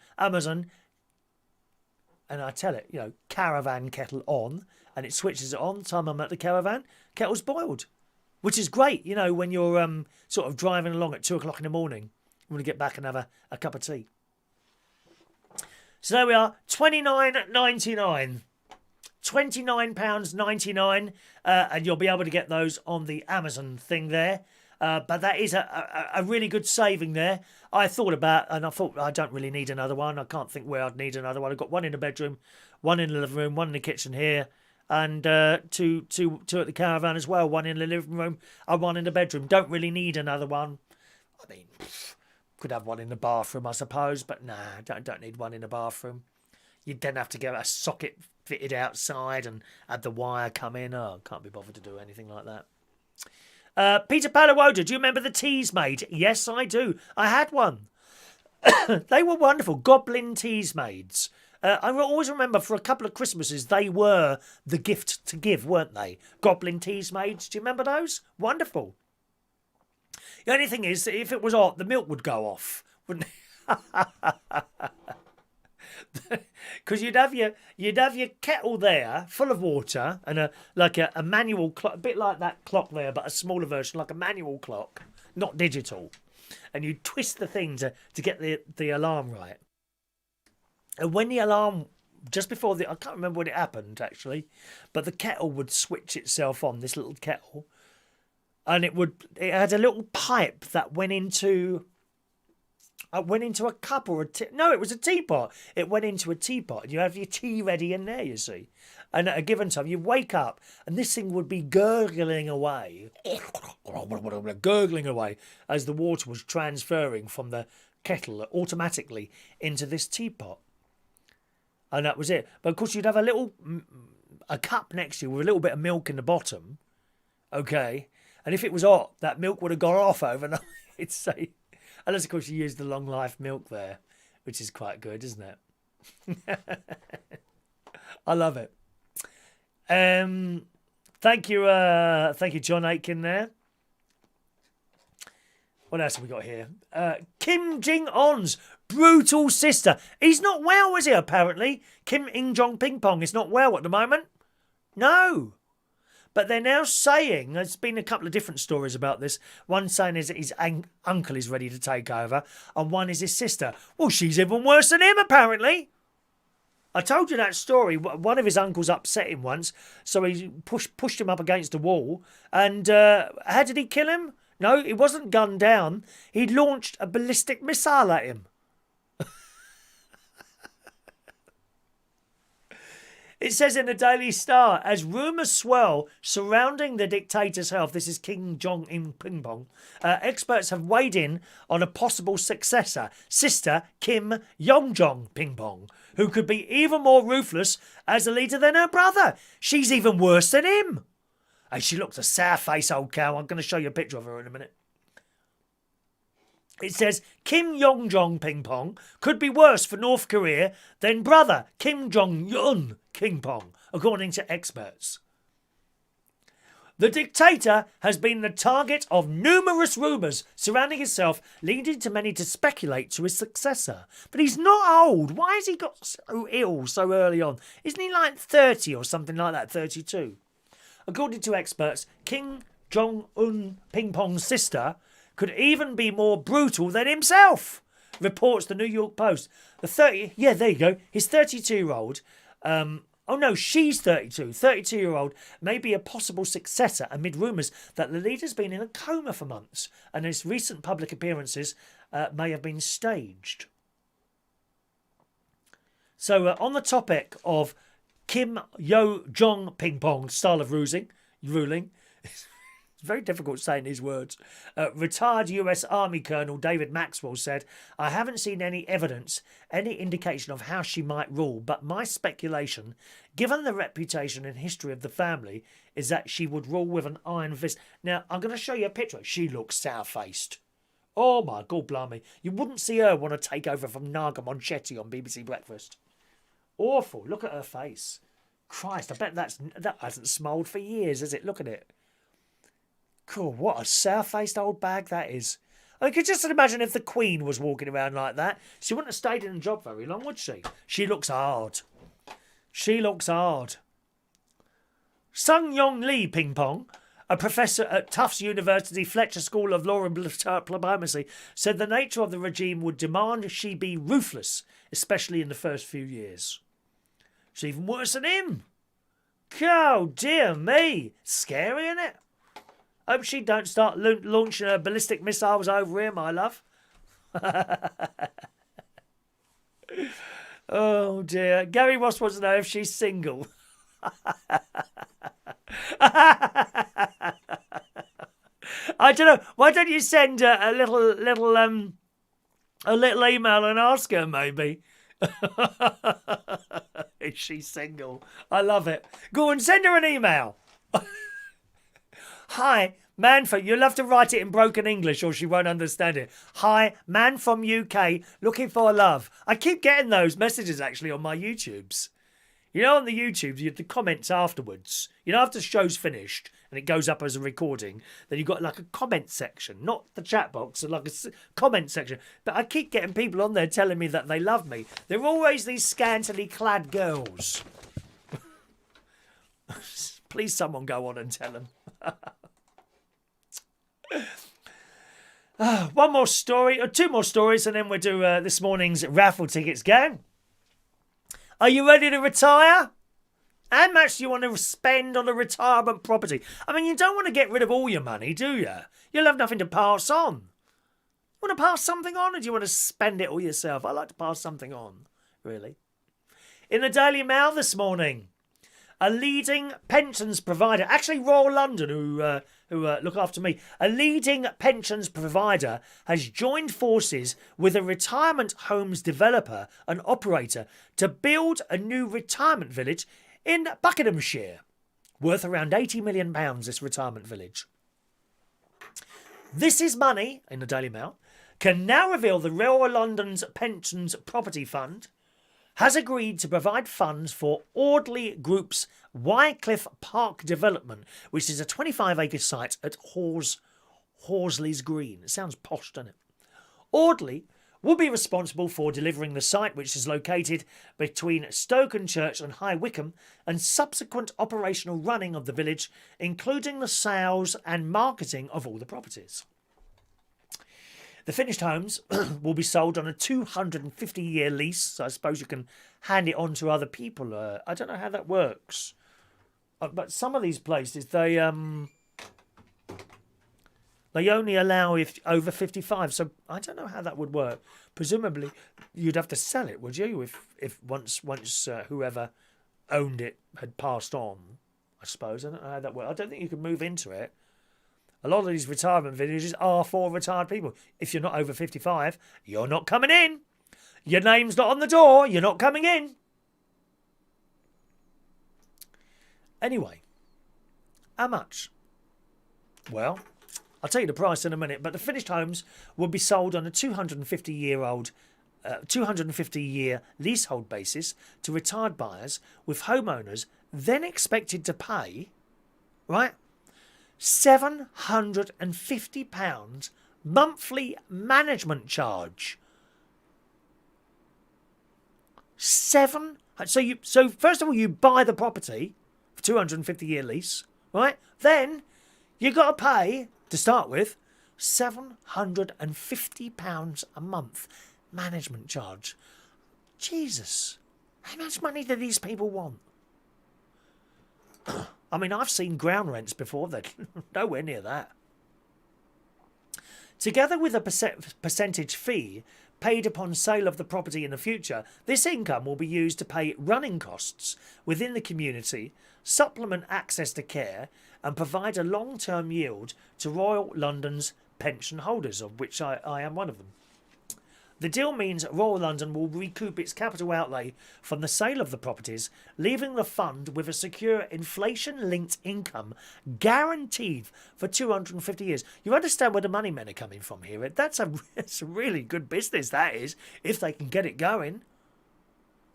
and I tell it, caravan kettle on, and it switches it on. Time I'm at the caravan, kettle's boiled, which is great. When you're sort of driving along at 2 o'clock in the morning, you want to get back and have a cup of tea. So there we are, £29.99. £29.99, and you'll be able to get those on the Amazon thing there. But that is a really good saving there. I thought I don't really need another one. I can't think where I'd need another one. I've got one in the bedroom, one in the living room, one in the kitchen here, and two at the caravan as well. One in the living room and one in the bedroom. Don't really need another one. I mean, could have one in the bathroom, I suppose, but nah, don't need one in the bathroom. You'd then have to get a socket fitted outside and had the wire come in. Oh, can't be bothered to do anything like that. Peter Palawoda, do you remember the teas made? Yes, I do. I had one. They were wonderful. Goblin teas maids. I always remember for a couple of Christmases they were the gift to give, weren't they? Goblin teas maids. Do you remember those? Wonderful. The only thing is, if it was hot, the milk would go off, wouldn't it? Because you'd have your kettle there full of water and a manual clock, a bit like that clock there, but a smaller version, like a manual clock, not digital. And you'd twist the thing to get the alarm right. And when the alarm, just before I can't remember when it happened actually, but the kettle would switch itself on, this little kettle, and it had a little pipe that went into a cup or no, it was a teapot. It went into a teapot, and you have your tea ready in there, you see. And at a given time, you wake up, and this thing would be gurgling away as the water was transferring from the kettle automatically into this teapot. And that was it. But of course, you'd have a cup next to you with a little bit of milk in the bottom. Okay. And if it was hot, that milk would have gone off overnight, say. Unless, of course, you use the long life milk there, which is quite good, isn't it? I love it. Thank you, John Aitken there. What else have we got here? Kim Jong-un's brutal sister. He's not well, is he, apparently? Kim Il-jong Ping Pong is not well at the moment. No. But they're now saying, there's been a couple of different stories about this. One saying is that his uncle is ready to take over, and one is his sister. Well, she's even worse than him, apparently. I told you that story. One of his uncles upset him once, so he pushed him up against a wall. And how did he kill him? No, he wasn't gunned down. He launched a ballistic missile at him. It says in the Daily Star, as rumours swirl surrounding the dictator's health, this is Kim Jong-un Ping Pong, experts have weighed in on a possible successor, sister Kim Yong-jong Ping Pong, who could be even more ruthless as a leader than her brother. She's even worse than him. Hey, she looks a sour face, old cow. I'm going to show you a picture of her in a minute. It says Kim Yong-jong Ping Pong could be worse for North Korea than brother Kim Jong-un Ping Pong, according to experts. The dictator has been the target of numerous rumours surrounding himself, leading to many to speculate to his successor. But he's not old. Why has he got so ill so early on? Isn't he like 30 or something like that, 32? According to experts, Kim Jong-un Ping Pong's sister could even be more brutal than himself, reports the New York Post. His 32-year-old, she's 32. 32-year-old may be a possible successor amid rumours that the leader's been in a coma for months and his recent public appearances may have been staged. So on the topic of Kim Yo-jong Ping Pong style of ruling, it's very difficult saying these words. Retired US Army Colonel David Maxwell said, I haven't seen any evidence, any indication of how she might rule, but my speculation, given the reputation and history of the family, is that she would rule with an iron fist. Now, I'm going to show you a picture. She looks sour-faced. Oh, my God, blimey. You wouldn't see her want to take over from Naga Monchetti on BBC Breakfast. Awful. Look at her face. Christ, I bet that hasn't smiled for years, has it? Look at it. Cool, what a sour-faced old bag that is. I could just imagine if the Queen was walking around like that. She wouldn't have stayed in the job very long, would she? She looks hard. She looks hard. Sung Yong Lee Ping Pong, a professor at Tufts University Fletcher School of Law and Diplomacy, said the nature of the regime would demand she be ruthless, especially in the first few years. It's even worse than him. Oh, dear me. Scary, isn't it? Hope she don't start launching her ballistic missiles over here, my love. Oh, dear. Gary Ross wants to know if she's single. I don't know. Why don't you send her a little email and ask her, maybe? Is she single? I love it. Go and send her an email. Hi, man from... You'll have to write it in broken English or she won't understand it. Hi, man from UK, looking for love. I keep getting those messages, actually, on my YouTubes. You know, on the YouTubes, you have the comments afterwards. You know, after the show's finished and it goes up as a recording, then you've got like a comment section. Not the chat box, like a comment section. But I keep getting people on there telling me that they love me. They're always these scantily clad girls. Please, someone go on and tell them. One more story, or two more stories, and then we'll do this morning's raffle tickets gang. Are you ready to retire? How much do you want to spend on a retirement property? I mean, you don't want to get rid of all your money, do you? You'll have nothing to pass on. You want to pass something on, or do you want to spend it all yourself? I like to pass something on, really. In the Daily Mail this morning, a leading pensions provider, actually Royal London, who look after me, a leading pensions provider has joined forces with a retirement homes developer and operator to build a new retirement village in Buckinghamshire, worth around £80 million, this retirement village. This is money, in the Daily Mail, can now reveal the Royal London's Pensions Property Fund has agreed to provide funds for Audley Group's Wycliffe Park development, which is a 25-acre site at Horsley's Green. It sounds posh, doesn't it? Audley will be responsible for delivering the site, which is located between Stokenchurch and High Wycombe, and subsequent operational running of the village, including the sales and marketing of all the properties. The finished homes will be sold on a 250-year lease, so I suppose you can hand it on to other people. I don't know how that works. But some of these places, they only allow if over 55, so I don't know how that would work. Presumably, you'd have to sell it, would you, if once whoever owned it had passed on, I suppose. I don't know how that works. I don't think you could move into it. A lot of these retirement villages are for retired people. If you're not over 55, you're not coming in. Your name's not on the door. You're not coming in. Anyway, how much? Well, I'll tell you the price in a minute, but the finished homes will be sold on a 250-year leasehold basis to retired buyers, with homeowners then expected to pay, right, £750 monthly management charge. So first of all, you buy the property for 250-year lease, right? Then you got to pay, to start with, £750 a month management charge. Jesus, how much money do these people want? I mean, I've seen ground rents before. They're nowhere near that. Together with a percentage fee paid upon sale of the property in the future, this income will be used to pay running costs within the community, supplement access to care, and provide a long-term yield to Royal London's pension holders, of which I am one of them. The deal means Royal London will recoup its capital outlay from the sale of the properties, leaving the fund with a secure inflation-linked income guaranteed for 250 years. You understand where the money men are coming from here? It's a really good business, that is, if they can get it going.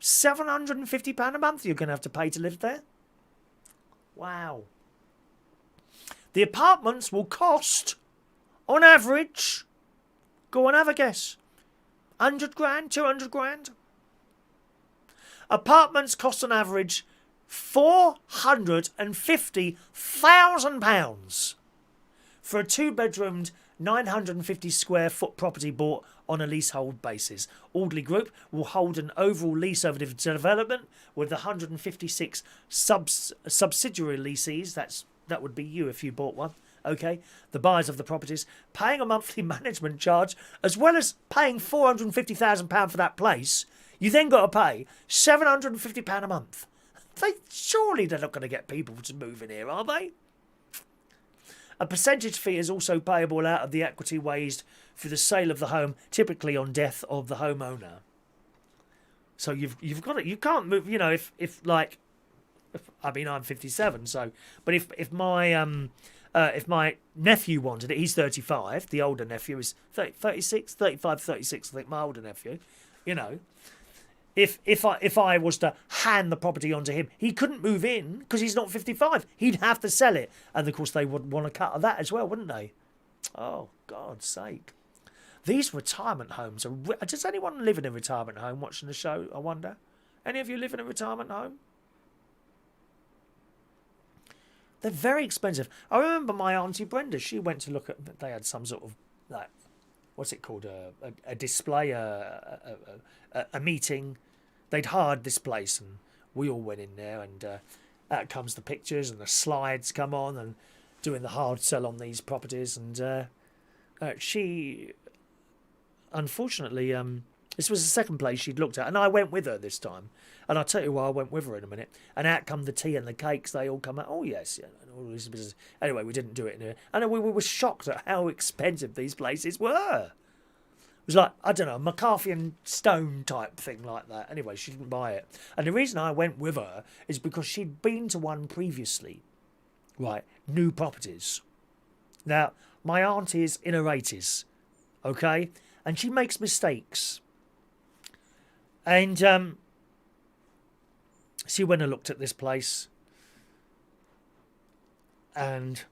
£750 a month you're going to have to pay to live there? Wow. The apartments will cost, on average, go on, have a guess, 100 grand, 200 grand. Apartments cost on average £450,000 for a 2-bedroomed, 950 square foot property bought on a leasehold basis. Audley Group will hold an overall lease over the development with 156 subsidiary lessees. That would be you if you bought one. Okay, the buyers of the properties paying a monthly management charge as well as paying £450,000 for that place. You then got to pay £750 a month. Surely they're not going to get people to move in here, are they? A percentage fee is also payable out of the equity raised for the sale of the home, typically on death of the homeowner. So you've got it. You can't move. You know, if I mean, I'm 57, so but if my nephew wanted it, he's 35. The older nephew is 36, 35, 36. I think my older nephew. You know, if I was to hand the property onto him, he couldn't move in because he's not 55. He'd have to sell it, and of course they would want a cut of that as well, wouldn't they? Oh, God's sake! These retirement homes are. Does anyone live in a retirement home watching the show? I wonder. Any of you live in a retirement home? They're very expensive. I remember my auntie Brenda. She went to look at. They had some sort of like, what's it called? A display, a meeting. They'd hired this place, and we all went in there. And out comes the pictures, and the slides come on, and doing the hard sell on these properties. And she, unfortunately, this was the second place she'd looked at, and I went with her this time. And I'll tell you why I went with her in a minute. And out come the tea and the cakes. They all come out. Oh, yes. Yeah, and all this business. Anyway, we didn't do it in here. And we were shocked at how expensive these places were. It was like, I don't know, a McCarthy and Stone type thing like that. Anyway, she didn't buy it. And the reason I went with her is because she'd been to one previously. Right, new properties. Now, my auntie is in her 80s. Okay? And she makes mistakes. And she went and looked at this place, and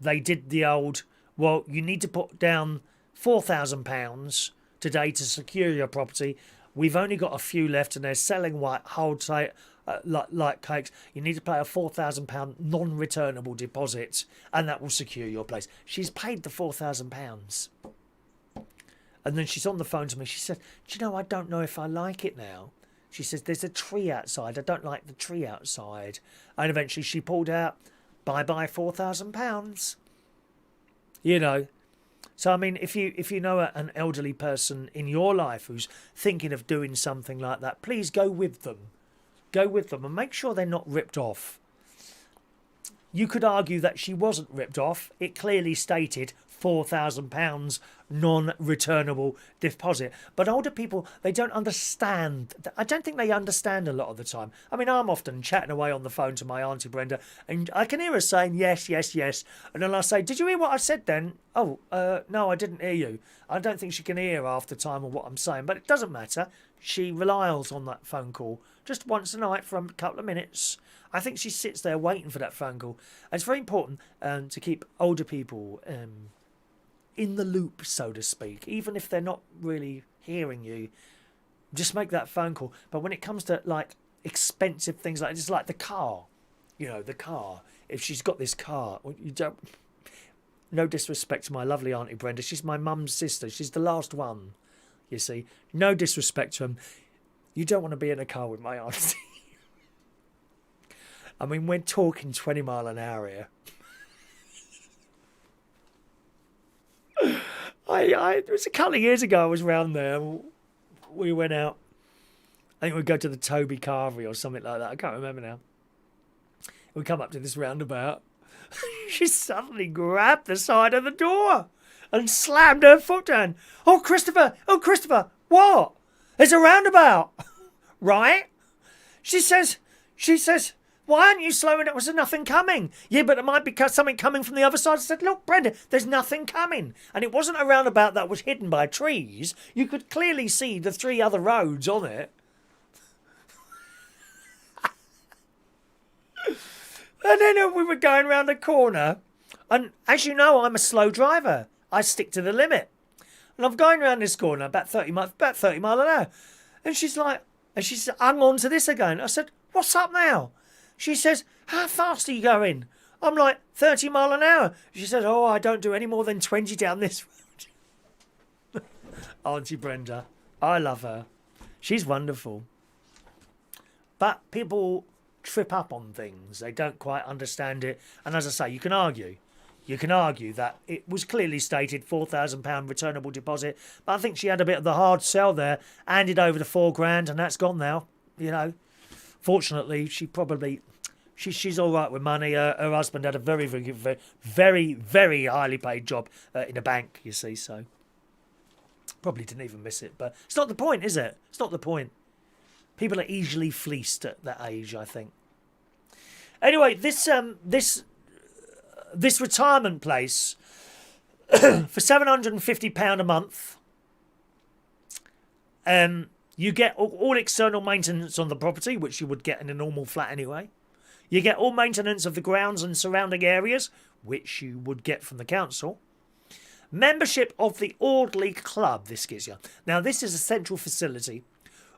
they did the old, well, you need to put down £4,000 today to secure your property. We've only got a few left, and they're selling like cakes. You need to pay a £4,000 non-returnable deposit, and that will secure your place. She's paid the £4,000. And then she's on the phone to me. She said, do you know, I don't know if I like it now. She says, there's a tree outside. I don't like the tree outside. And eventually she pulled out, bye-bye £4,000. You know. So, I mean, if you know an elderly person in your life who's thinking of doing something like that, please go with them. Go with them and make sure they're not ripped off. You could argue that she wasn't ripped off. It clearly stated £4,000 non-returnable deposit. But older people, they don't understand. I don't think they understand a lot of the time. I mean, I'm often chatting away on the phone to my auntie Brenda, and I can hear her saying yes, yes, yes. And then I say, did you hear what I said then? Oh, no, I didn't hear you. I don't think she can hear half the time of what I'm saying, but it doesn't matter. She relies on that phone call just once a night for a couple of minutes. I think she sits there waiting for that phone call. And it's very important to keep older people in the loop, so to speak, even if they're not really hearing you. Just make that phone call. But when it comes to like expensive things like just like the car, you know, the car. If she's got this car, you don't. No disrespect to my lovely auntie Brenda. She's my mum's sister. She's the last one. You see, no disrespect to him. You don't want to be in a car with my auntie. I mean, we're talking 20 mile an hour here. It was a couple of years ago. I was round there. We went out. I think we'd go to the Toby Carvery or something like that. I can't remember now. We come up to this roundabout. She suddenly grabbed the side of the door and slammed her foot down. Oh, Christopher! Oh, Christopher! What? There's a roundabout, right? She says, why aren't you slowing up? Was there nothing coming? Yeah, but it might be something coming from the other side. I said, look, Brenda, there's nothing coming. And it wasn't a roundabout that was hidden by trees. You could clearly see the 3 other roads on it. And then we were going round the corner. And as you know, I'm a slow driver. I stick to the limit. And I'm going round this corner about 30 miles an hour. And she's like, and she's hung on to this again. I said, what's up now? She says, how fast are you going? I'm like, 30 mile an hour. She says, oh, I don't do any more than 20 down this road. Auntie Brenda. I love her. She's wonderful. But people trip up on things. They don't quite understand it. And as I say, you can argue. You can argue that it was clearly stated £4,000 returnable deposit. But I think she had a bit of the hard sell there. Handed over the £4,000 and that's gone now. You know. Fortunately, she's all right with money. Her husband had a very, very, very, very, very highly paid job in a bank, you see. So probably didn't even miss it. But it's not the point, is it? It's not the point. People are easily fleeced at that age, I think. Anyway, this retirement place for £750 a month. You get all external maintenance on the property, which you would get in a normal flat anyway. You get all maintenance of the grounds and surrounding areas, which you would get from the council. Membership of the Audley Club, this gives you. Now, this is a central facility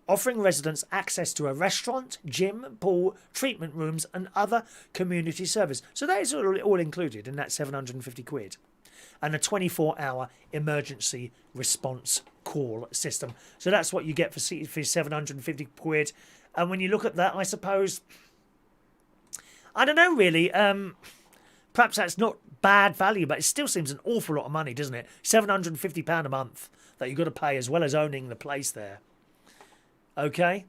offering residents access to a restaurant, gym, pool, treatment rooms and other community service. So that is all included in that £750. And a 24-hour emergency response call system. So that's what you get for £750. And when you look at that, I suppose, I don't know really, perhaps that's not bad value, but it still seems an awful lot of money, doesn't it? £750 a month that you've got to pay as well as owning the place there. Okay.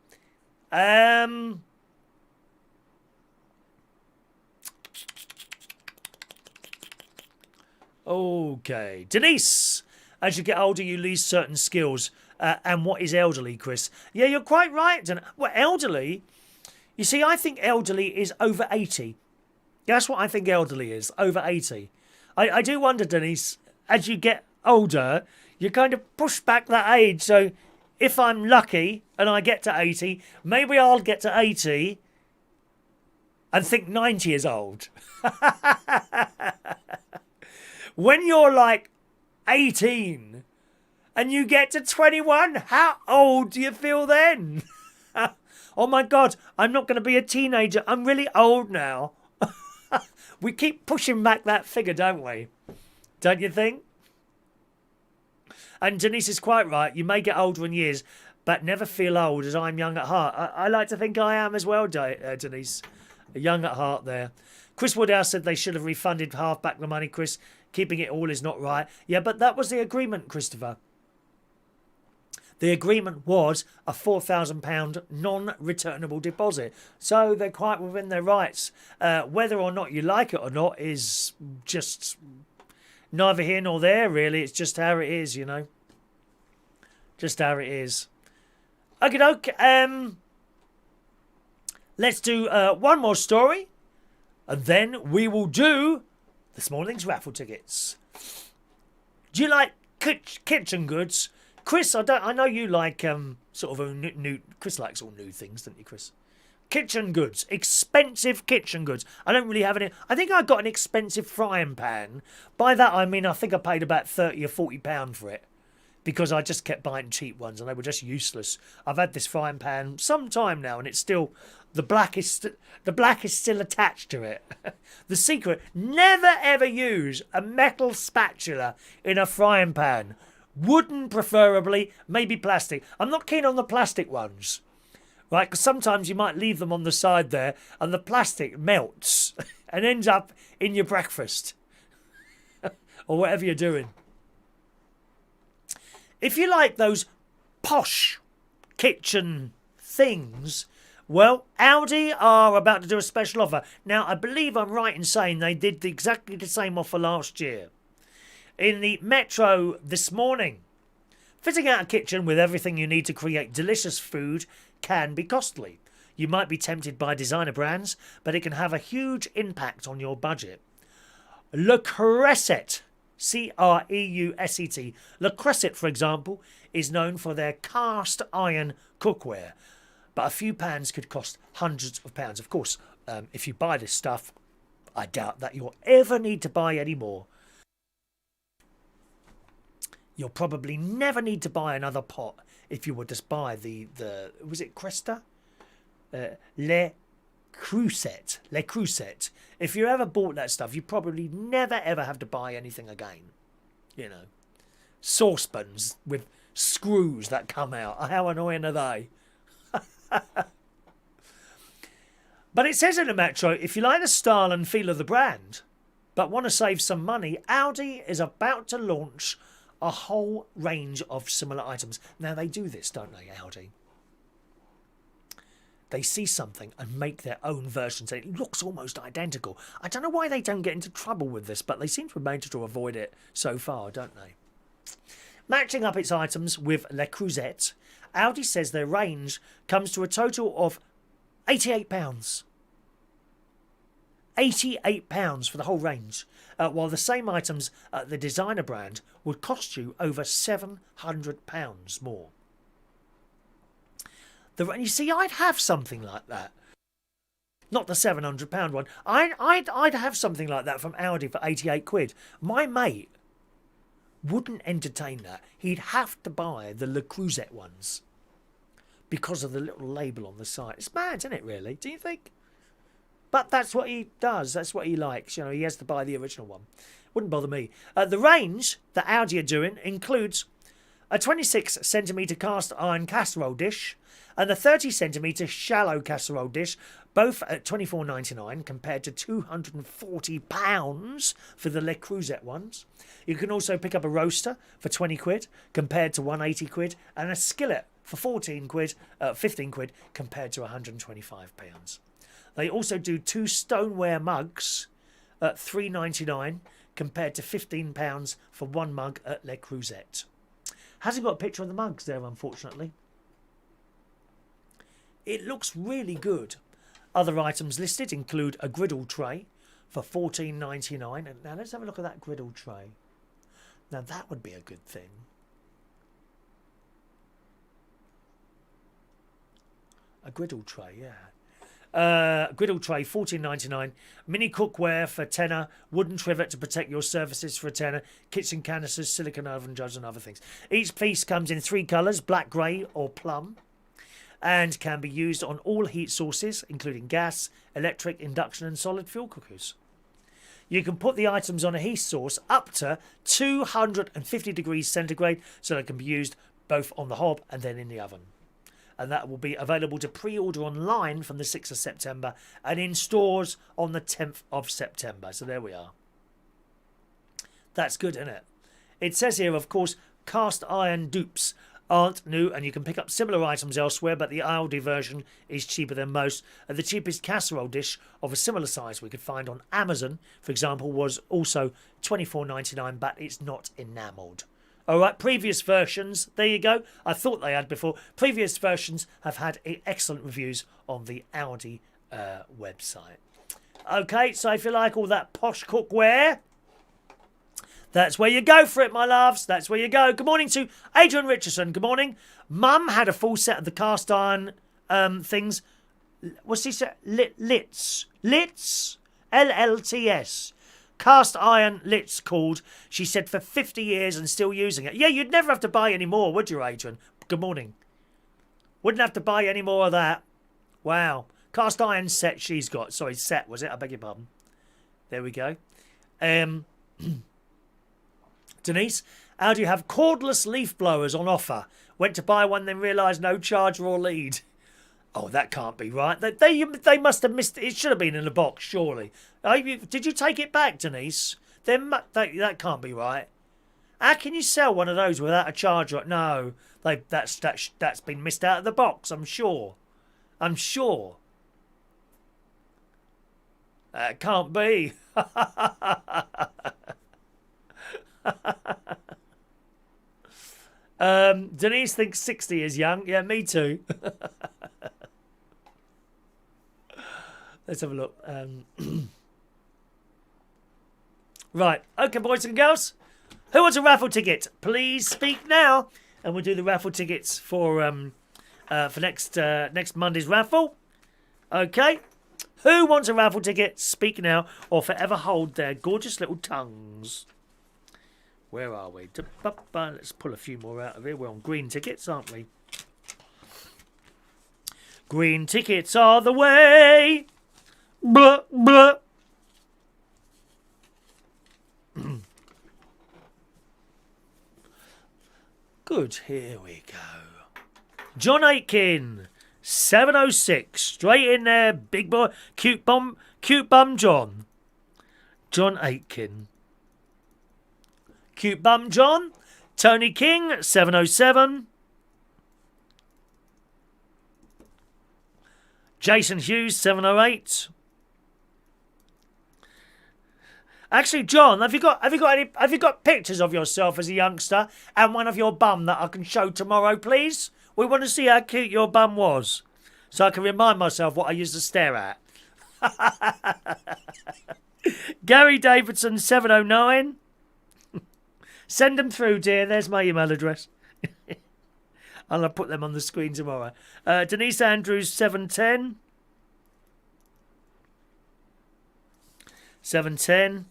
Okay. Denise, as you get older, you lose certain skills. And what is elderly, Chris? Yeah, you're quite right. Well, elderly, you see, I think elderly is over 80. That's what I think elderly is, over 80. I do wonder, Denise, as you get older, you kind of push back that age. So if I'm lucky and I get to 80, maybe I'll get to 80 and think 90 is old. When you're like 18 and you get to 21, how old do you feel then? Oh my God, I'm not going to be a teenager. I'm really old now. We keep pushing back that figure, don't we? Don't you think? And Denise is quite right. You may get older in years, but never feel old, as I'm young at heart. I like to think I am as well, Denise. Young at heart there. Chris Woodhouse said they should have refunded half back the money, Chris. Keeping it all is not right. Yeah, but that was the agreement, Christopher. The agreement was a £4,000 non-returnable deposit. So they're quite within their rights. Whether or not you like it or not is just neither here nor there, really. It's just how it is, you know. Just how it is. Okay, doke. Let's do one more story. And then we will do this morning's raffle tickets. Do you like kitchen goods? Chris, I know you like sort of new. Chris likes all new things, don't you, Chris? Kitchen goods, expensive kitchen goods. I don't really have any. I think I got an expensive frying pan. By that I mean I think I paid about £30 or £40 for it, because I just kept buying cheap ones and they were just useless. I've had this frying pan some time now and it's still the black is still attached to it. The secret: never ever use a metal spatula in a frying pan. Wooden preferably, maybe plastic. I'm not keen on the plastic ones, right? Because sometimes you might leave them on the side there and the plastic melts and ends up in your breakfast or whatever you're doing. If you like those posh kitchen things, well, Aldi are about to do a special offer. Now, I believe I'm right in saying they did exactly the same offer last year. In the Metro this morning, fitting out a kitchen with everything you need to create delicious food can be costly. You might be tempted by designer brands, but it can have a huge impact on your budget. Le Creuset, C-R-E-U-S-E-T. Le Creuset, for example, is known for their cast iron cookware, but a few pans could cost hundreds of pounds. Of course, if you buy this stuff, I doubt that you'll ever need to buy any more. You'll probably never need to buy another pot if you were to buy the was it Cresta? Le Creuset. Le Creuset. If you ever bought that stuff, you probably never ever have to buy anything again. You know. Saucepans with screws that come out. How annoying are they? But it says in the Metro, if you like the style and feel of the brand, but want to save some money, Aldi is about to launch a whole range of similar items. Now, they do this, don't they, Aldi? They see something and make their own versions. It looks almost identical. I don't know why they don't get into trouble with this, but they seem to have managed to avoid it so far, don't they? Matching up its items with Le Creuset, Aldi says their range comes to a total of £88. £88 for the whole range, while the same items at the designer brand would cost you over £700 more. You see, I'd have something like that. Not the £700 one. I'd have something like that from Aldi for 88 quid. My mate wouldn't entertain that. He'd have to buy the Le Creuset ones because of the little label on the side. It's mad, isn't it, really? Do you think? But that's what he does. That's what he likes. You know, he has to buy the original one. Wouldn't bother me. The range that Aldi are doing includes a 26cm cast iron casserole dish and a 30cm shallow casserole dish, both at £24.99 compared to £240 for the Le Creuset ones. You can also pick up a roaster for 20 quid compared to 180 quid and a skillet for 15 quid compared to £125. They also do 2 stoneware mugs at £3.99 compared to £15 for 1 mug at Le Creuset. Hasn't got a picture of the mugs there, unfortunately. It looks really good. Other items listed include a griddle tray for £14.99. And now let's have a look at that griddle tray. Now that would be a good thing. A griddle tray, yeah. Griddle tray, £14.99. Mini cookware for tenner. Wooden trivet to protect your surfaces for a tenner. Kitchen canisters, silicone oven jugs and other things. Each piece comes in 3 colours, black, grey or plum, and can be used on all heat sources, including gas, electric, induction and solid fuel cookers. You can put the items on a heat source up to 250 degrees centigrade, so they can be used both on the hob and then in the oven. And that will be available to pre-order online from the 6th of September and in stores on the 10th of September. So there we are. That's good, isn't it? It says here, of course, cast iron dupes aren't new and you can pick up similar items elsewhere, but the Aldi version is cheaper than most. The cheapest casserole dish of a similar size we could find on Amazon, for example, was also £24.99, but it's not enamelled. All right, previous versions, there you go. I thought they had before. Previous versions have had excellent reviews on the Aldi website. Okay, so if you like all that posh cookware, that's where you go for it, my loves. That's where you go. Good morning to Adrian Richardson. Good morning. Mum had a full set of the cast iron things. What's he said? Lits. LLTS. Cast iron Litz called, she said, for 50 years and still using it. Yeah, you'd never have to buy any more, would you, Adrian? Good morning. Wouldn't have to buy any more of that. Wow. Cast iron set she's got. Sorry, set, was it? I beg your pardon. There we go. Denise, how do you have cordless leaf blowers on offer? Went to buy one, then realised no charger or lead. Oh, that can't be right. They must have missed it. It should have been in the box, surely. Did you take it back, Denise? That can't be right. How can you sell one of those without a charger? No, that's been missed out of the box, I'm sure. I'm sure. That can't be. Denise thinks 60 is young. Yeah, me too. Let's have a look. Right. Okay, boys and girls. Who wants a raffle ticket? Please speak now. And we'll do the raffle tickets for next Monday's raffle. Okay. Who wants a raffle ticket? Speak now or forever hold their gorgeous little tongues. Where are we? Let's pull a few more out of here. We're on green tickets, aren't we? Green tickets are the way. Blah, blah. Good, here we go. John Aitken, 706. Straight in there, big boy. Cute bum John. John Aitken. Cute bum John. Tony King, 707. Jason Hughes, 708. Actually, John, have you got pictures of yourself as a youngster and one of your bum that I can show tomorrow, please? We want to see how cute your bum was, so I can remind myself what I used to stare at. Gary Davidson, 709. Send them through, dear. There's my email address. I'll put them on the screen tomorrow. Denise Andrews, 710. 710.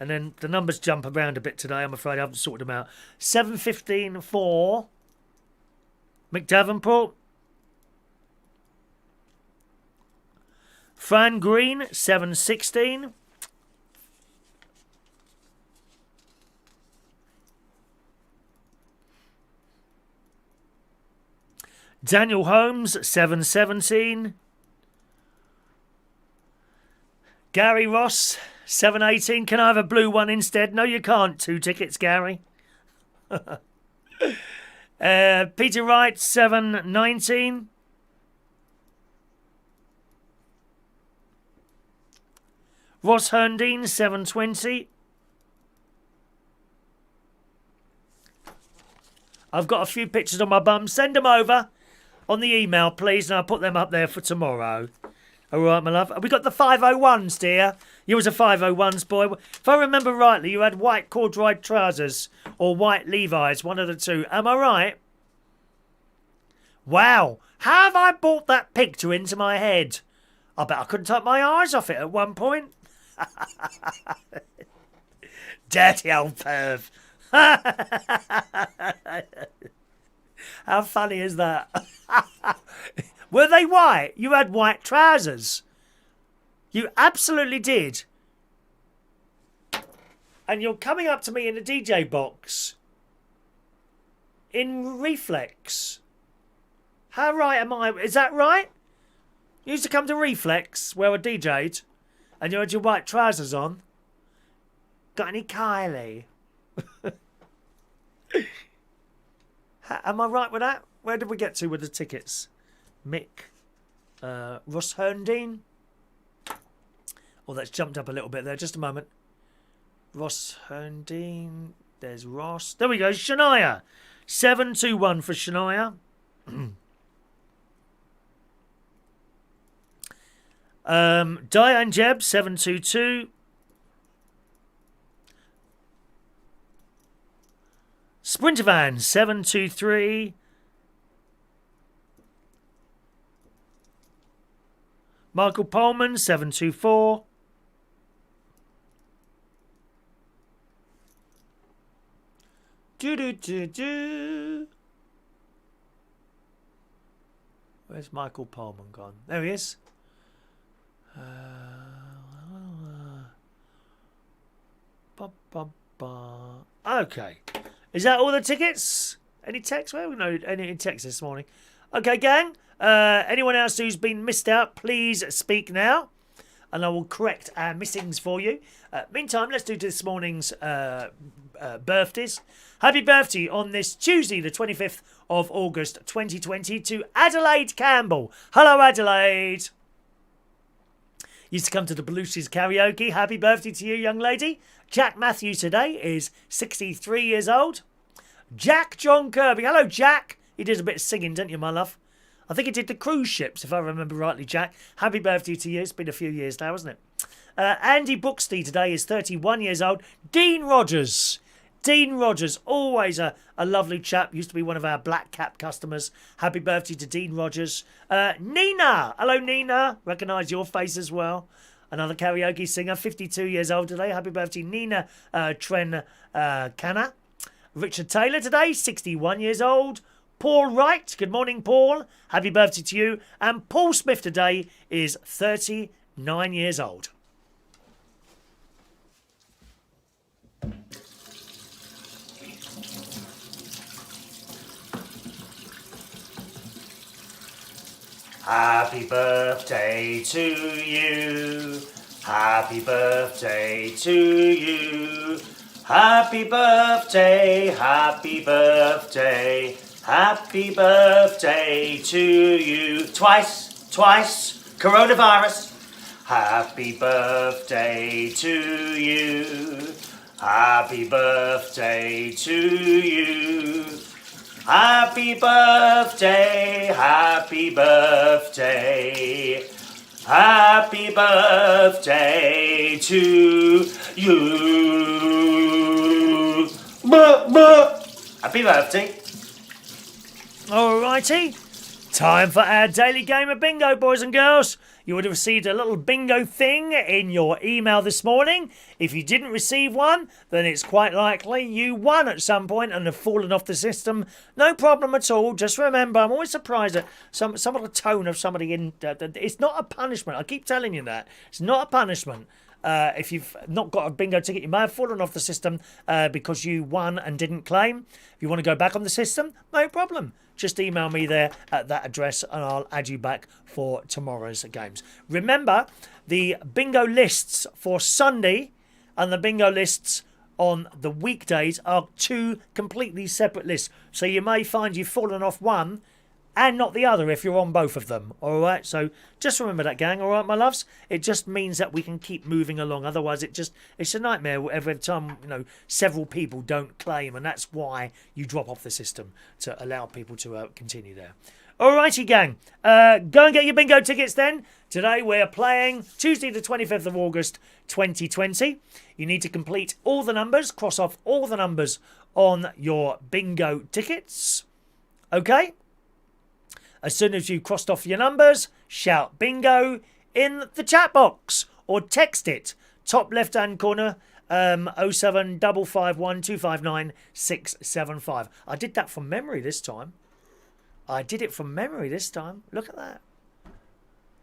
And then the numbers jump around a bit today. I'm afraid I haven't sorted them out. 715 for McDavenport. Fran Green, 716. Daniel Holmes, 717. Gary Ross, 718. Can I have a blue one instead? No, you can't. 2 tickets, Gary. Peter Wright, 719. Ross Herndine, 720. I've got a few pictures of my bum. Send them over on the email, please, and I'll put them up there for tomorrow. All right, my love. We got the 501s, dear. You was a 501s boy. If I remember rightly, you had white corduroy trousers or white Levi's, one of the two. Am I right? Wow. How have I brought that picture into my head? I bet I couldn't take my eyes off it at one point. Dirty old perv. How funny is that? Were they white? You had white trousers. You absolutely did. And you're coming up to me in a DJ box in Reflex. How right am I? Is that right? You used to come to Reflex where I DJ'd and you had your white trousers on. Got any Kylie? Am I right with that? Where did we get to with the tickets? Mick, Ross Herndine. Oh, that's jumped up a little bit there. Just a moment. Ross Herndine. There's Ross. There we go. Shania. 721 for Shania. Diane Jeb. 722. Sprinter Van. 723. Michael Pullman, 724. Where's Michael Pullman gone? There he is. Okay. Is that all the tickets? Any text? Well, we know any text this morning. Okay, gang. Anyone else who's been missed out, please speak now, and I will correct our missings for you. Meantime, let's do this morning's birthdays. Happy birthday on this Tuesday, the 25th of August 2020, to Adelaide Campbell. Hello, Adelaide. Used to come to the Belushi's karaoke. Happy birthday to you, young lady. Jack Matthews today is 63 years old. Jack John Kirby. Hello, Jack. He did a bit of singing, didn't you, my love? I think he did the cruise ships, if I remember rightly, Jack. Happy birthday to you. It's been a few years now, hasn't it? Andy Buxty today is 31 years old. Dean Rogers Dean Rogers, always a lovely chap. Used to be one of our Black Cap customers. Happy birthday to Dean Rogers. Nina. Hello, Nina. Recognise your face as well. Another karaoke singer, 52 years old today. Happy birthday, Nina Canna. Richard Taylor today, 61 years old. Paul Wright. Good morning, Paul. Happy birthday to you. And Paul Smith today is 39 years old. Happy birthday to you. Happy birthday to you. Happy birthday, happy birthday, happy birthday to you. Twice, coronavirus. Happy birthday to you. Happy birthday to you. Happy birthday, happy birthday, happy birthday to you. Happy birthday. Alrighty, time for our daily game of bingo, boys and girls. You would have received a little bingo thing in your email this morning. If you didn't receive one, then it's quite likely you won at some point and have fallen off the system. No problem at all. Just remember, I'm always surprised at some of the tone of somebody in... it's not a punishment. I keep telling you that. It's not a punishment. If you've not got a bingo ticket, you may have fallen off the system because you won and didn't claim. If you want to go back on the system, no problem. Just email me there at that address and I'll add you back for tomorrow's games. Remember, the bingo lists for Sunday and the bingo lists on the weekdays are two completely separate lists. So you may find you've fallen off one and not the other if you're on both of them. All right, so just remember that, gang. All right, my loves. It just means that we can keep moving along. Otherwise, it's a nightmare every time several people don't claim, and that's why you drop off the system to allow people to continue there. All righty, gang. Go and get your bingo tickets then. Today we're playing Tuesday the 25th of August 2020. You need to complete all the numbers, cross off all the numbers on your bingo tickets. Okay? As soon as you've crossed off your numbers, shout bingo in the chat box or text it. Top left-hand corner, 07551259675. I did that from memory this time. Look at that.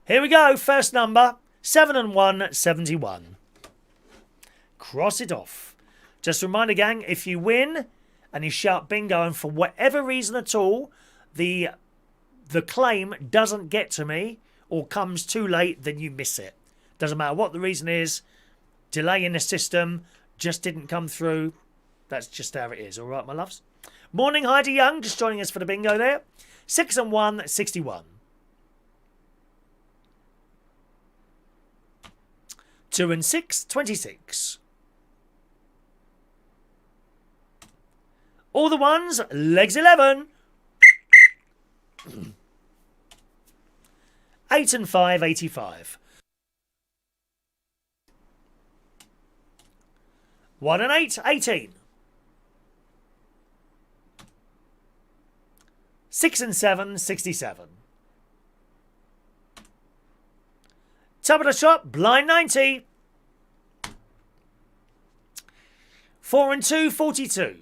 Here we go. First number, 7 and 1, 71. Cross it off. Just a reminder, gang, if you win and you shout bingo and for whatever reason at all, the claim doesn't get to me or comes too late, then you miss it. Doesn't matter what the reason is. Delay in the system, just didn't come through. That's just how it is. All right, my loves. Morning, Heidi Young, just joining us for the bingo there. 6 and 1, 61. 2 and 6, 26. All the ones, legs 11. 8 and 5, 85. 1 and 8, 18. 6 and 7, 67. Top of the shop, blind 90. 4 and 2, 42.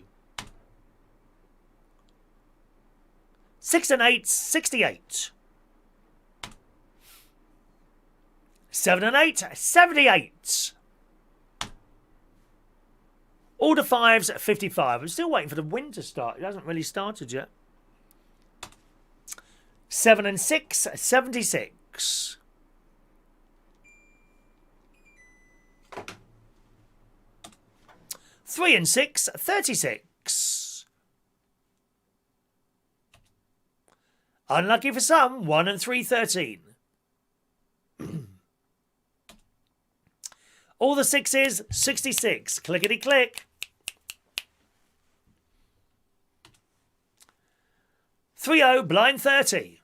6 and 8, 68. 7 and 8, 78. All the 5s, 55. I'm still waiting for the wind to start. It hasn't really started yet. 7 and 6, 76. 3 and 6, 36. Unlucky for some, 1 and 3, 13. All the 6s, 66. Clickety click. 3-0, blind 30.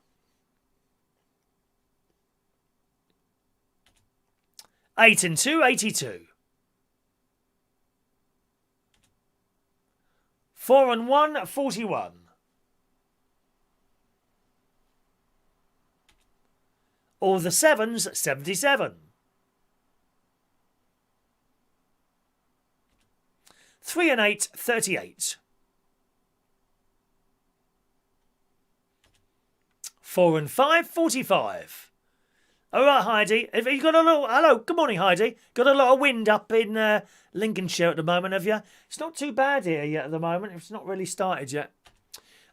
8 and 2, 82. 4 and 1, 41. All the 7s, 77. 3 and 8, 38. 4 and 5, 45. All right, Heidi. Have you got a little... Hello, good morning, Heidi. Got a lot of wind up in Lincolnshire at the moment, have you? It's not too bad here yet at the moment. It's not really started yet.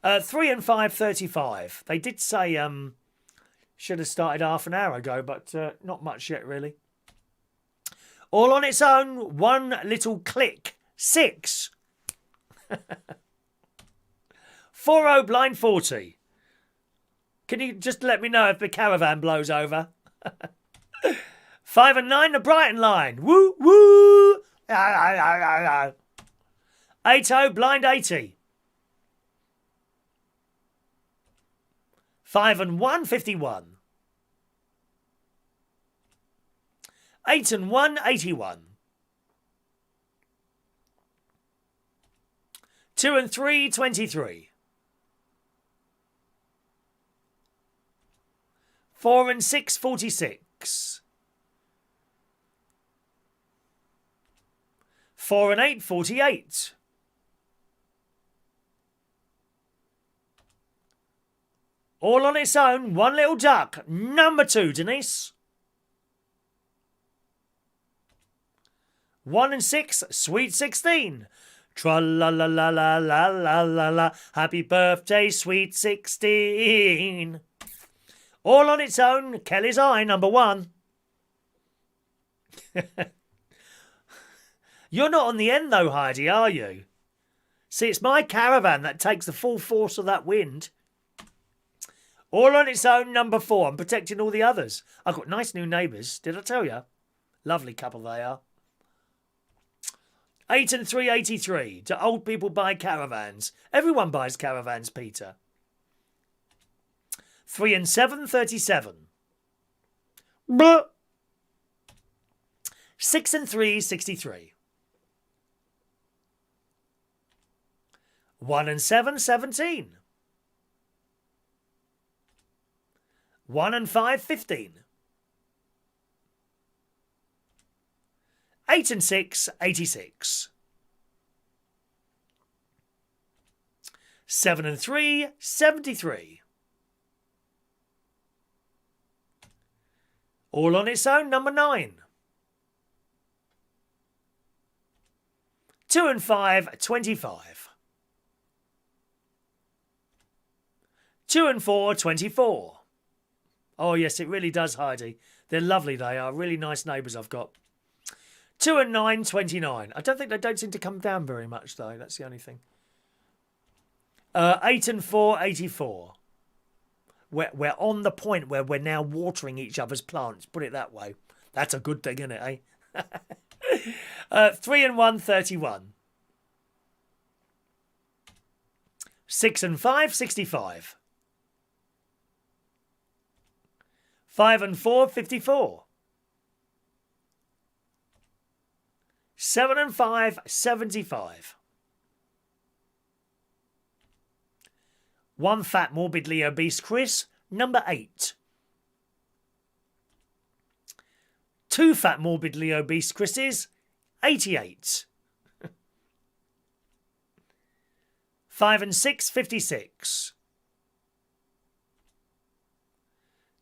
3 and 5, 35. They did say should have started half an hour ago, but not much yet, really. All on its own, one little click. 6. 4-0, blind 40. Can you just let me know if the caravan blows over? 5 and 9, the Brighton line. Woo, woo. 8-0, blind 80. 5 and 1, 51. 8 and 1, 81. 2 and 3, 23. 4 and 6, 46. 4 and 8, 48. 'All on its own, one little duck. Number 2, Denise. 1 and 6, sweet 16. Tra-la-la-la-la-la-la-la-la. Happy birthday, sweet 16. All on its own, Kelly's Eye, number 1. You're not on the end though, Heidi, are you? See, it's my caravan that takes the full force of that wind. All on its own, number 4. I'm protecting all the others. I've got nice new neighbours, did I tell you? Lovely couple they are. 8 and 3, 83. Do old people buy caravans? Everyone buys caravans, Peter. 3 and 7, 37. Blah. 6 and 3, 63. 1 and 7, 17. 1 and 5, 15. 8 and 6, 86. 7 and 3, 73. All on its own, number 9. 2 and 5, 25. 2 and 4, 24. Oh, yes, it really does, Heidi. They're lovely, they are. Really nice neighbours I've got. 2 and 9, 29. I don't think they don't seem to come down very much, though. That's the only thing. 8 and 4, 84. We're on the point where we're now watering each other's plants. Put it that way. That's a good thing, isn't it, eh? 3 and 1, 31. 6 and 5, 65. 5 and 4, 54. 7 and 5, 75. 1 fat, morbidly obese Chris, number 8. 2 fat, morbidly obese Chris's, 88. 5 and 6, 56.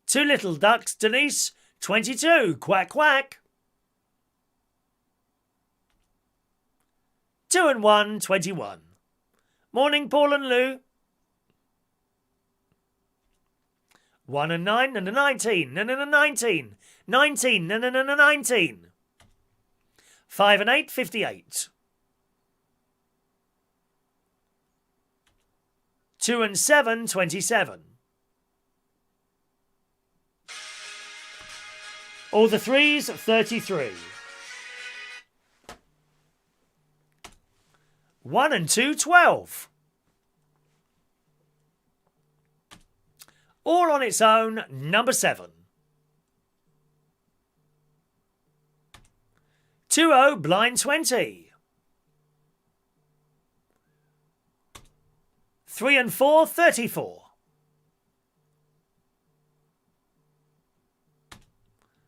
2 little ducks, Denise, 22. Quack, quack. 2 and 1, 21. Morning, Paul and Lou. 1 and 9, and a 19, and a 19. 19, and a 19. 5 and 8, 58. 2 and 7, 27. All the 3s, 33. 1 and 2, 12. All on its own, number 7. 2-0, blind 20. 3 and 4, 34.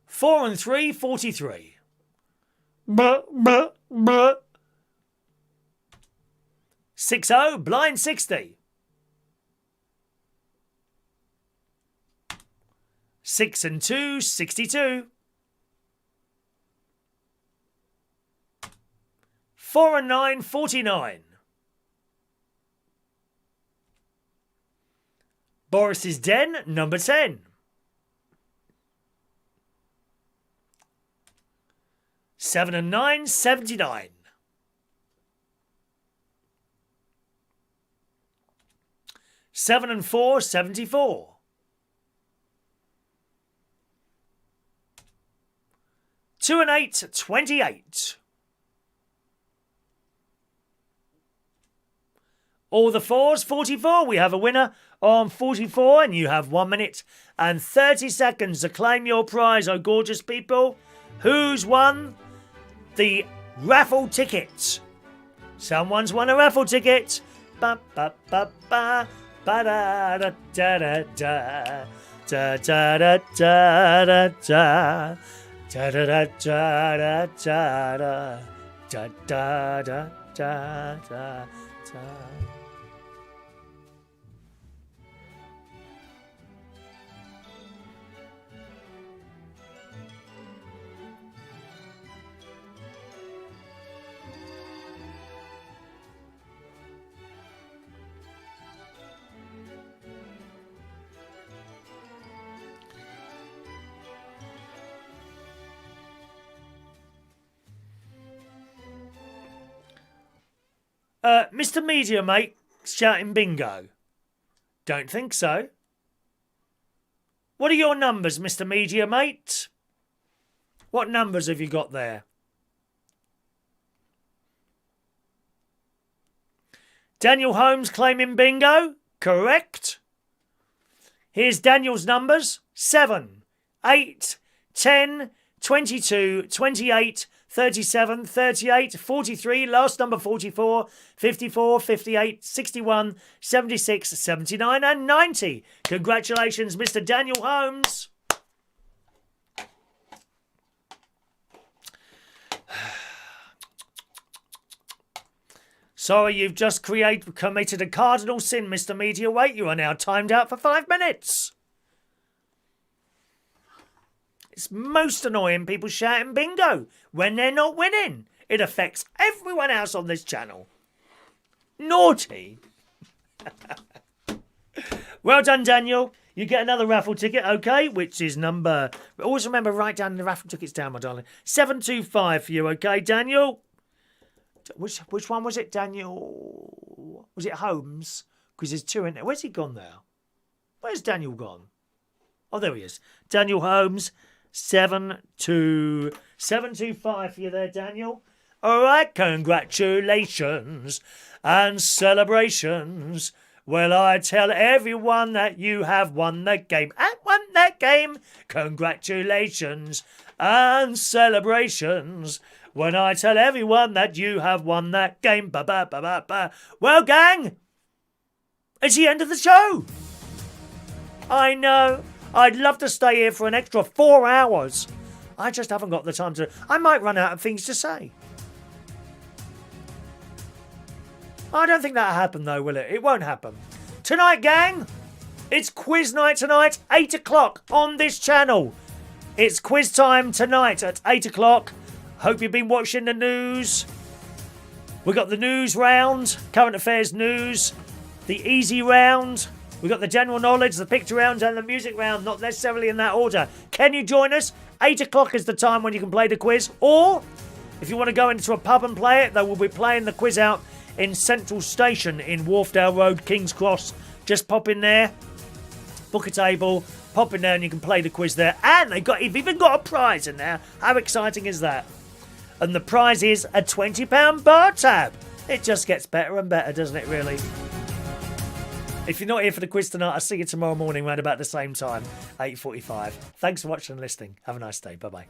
4 and 3, 43. Buh, buh, buh. 6-0, blind 60. 6 and 2, 62. 4 and 9, 49. Boris's Den, number 10. 7 and 9, 79. 7 and 4, 74. 2 and 8, 28. All the fours, 44. We have a winner on 44, and you have 1 minute and 30 seconds to claim your prize, oh gorgeous people. Who's won the raffle ticket? Someone's won a raffle ticket. Ba ba ba ba ba da da da da da da da da da da. Da da da da da da da da da da da da. Mr. Media Mate shouting bingo. Don't think so. What are your numbers, Mr. Media Mate? What numbers have you got there? Daniel Holmes claiming bingo. Correct. Here's Daniel's numbers. 7, 8, 10, 22, 28, 37, 38, 43, last number 44, 54, 58, 61, 76, 79 and 90. Congratulations, Mr. Daniel Holmes. Sorry, you've just committed a cardinal sin, Mr. Media Weight. You are now timed out for 5 minutes. It's most annoying people shouting bingo when they're not winning. It affects everyone else on this channel. Naughty. Well done, Daniel. You get another raffle ticket, okay, which is number... Always remember, write down the raffle tickets down, my darling. 725 for you, okay, Daniel? Which one was it, Daniel? Was it Holmes? Because there's 2 in there. Where's he gone now? Where's Daniel gone? Oh, there he is. Daniel Holmes. 725 for you there, Daniel. All right, congratulations and celebrations. Well, I tell everyone that you have won the game. And won that game. Congratulations and celebrations. When I tell everyone that you have won that game. Ba ba ba ba ba. Well, gang, it's the end of the show. I know. I'd love to stay here for an extra 4 hours. I just haven't got the time to... I might run out of things to say. I don't think that'll happen, though, will it? It won't happen. Tonight, gang, it's quiz night tonight, 8 o'clock on this channel. It's quiz time tonight at 8 o'clock. Hope you've been watching the news. We've got the news round, current affairs news, the easy round. We've got the general knowledge, the picture round and the music round, not necessarily in that order. Can you join us? 8 o'clock is the time when you can play the quiz. Or, if you want to go into a pub and play it, they will be playing the quiz out in Central Station in Wharfdale Road, King's Cross. Just pop in there, book a table, pop in there and you can play the quiz there. And you've even got a prize in there. How exciting is that? And the prize is a £20 bar tab. It just gets better and better, doesn't it, really? If you're not here for the quiz tonight, I'll see you tomorrow morning around about the same time, 8:45. Thanks for watching and listening. Have a nice day. Bye-bye.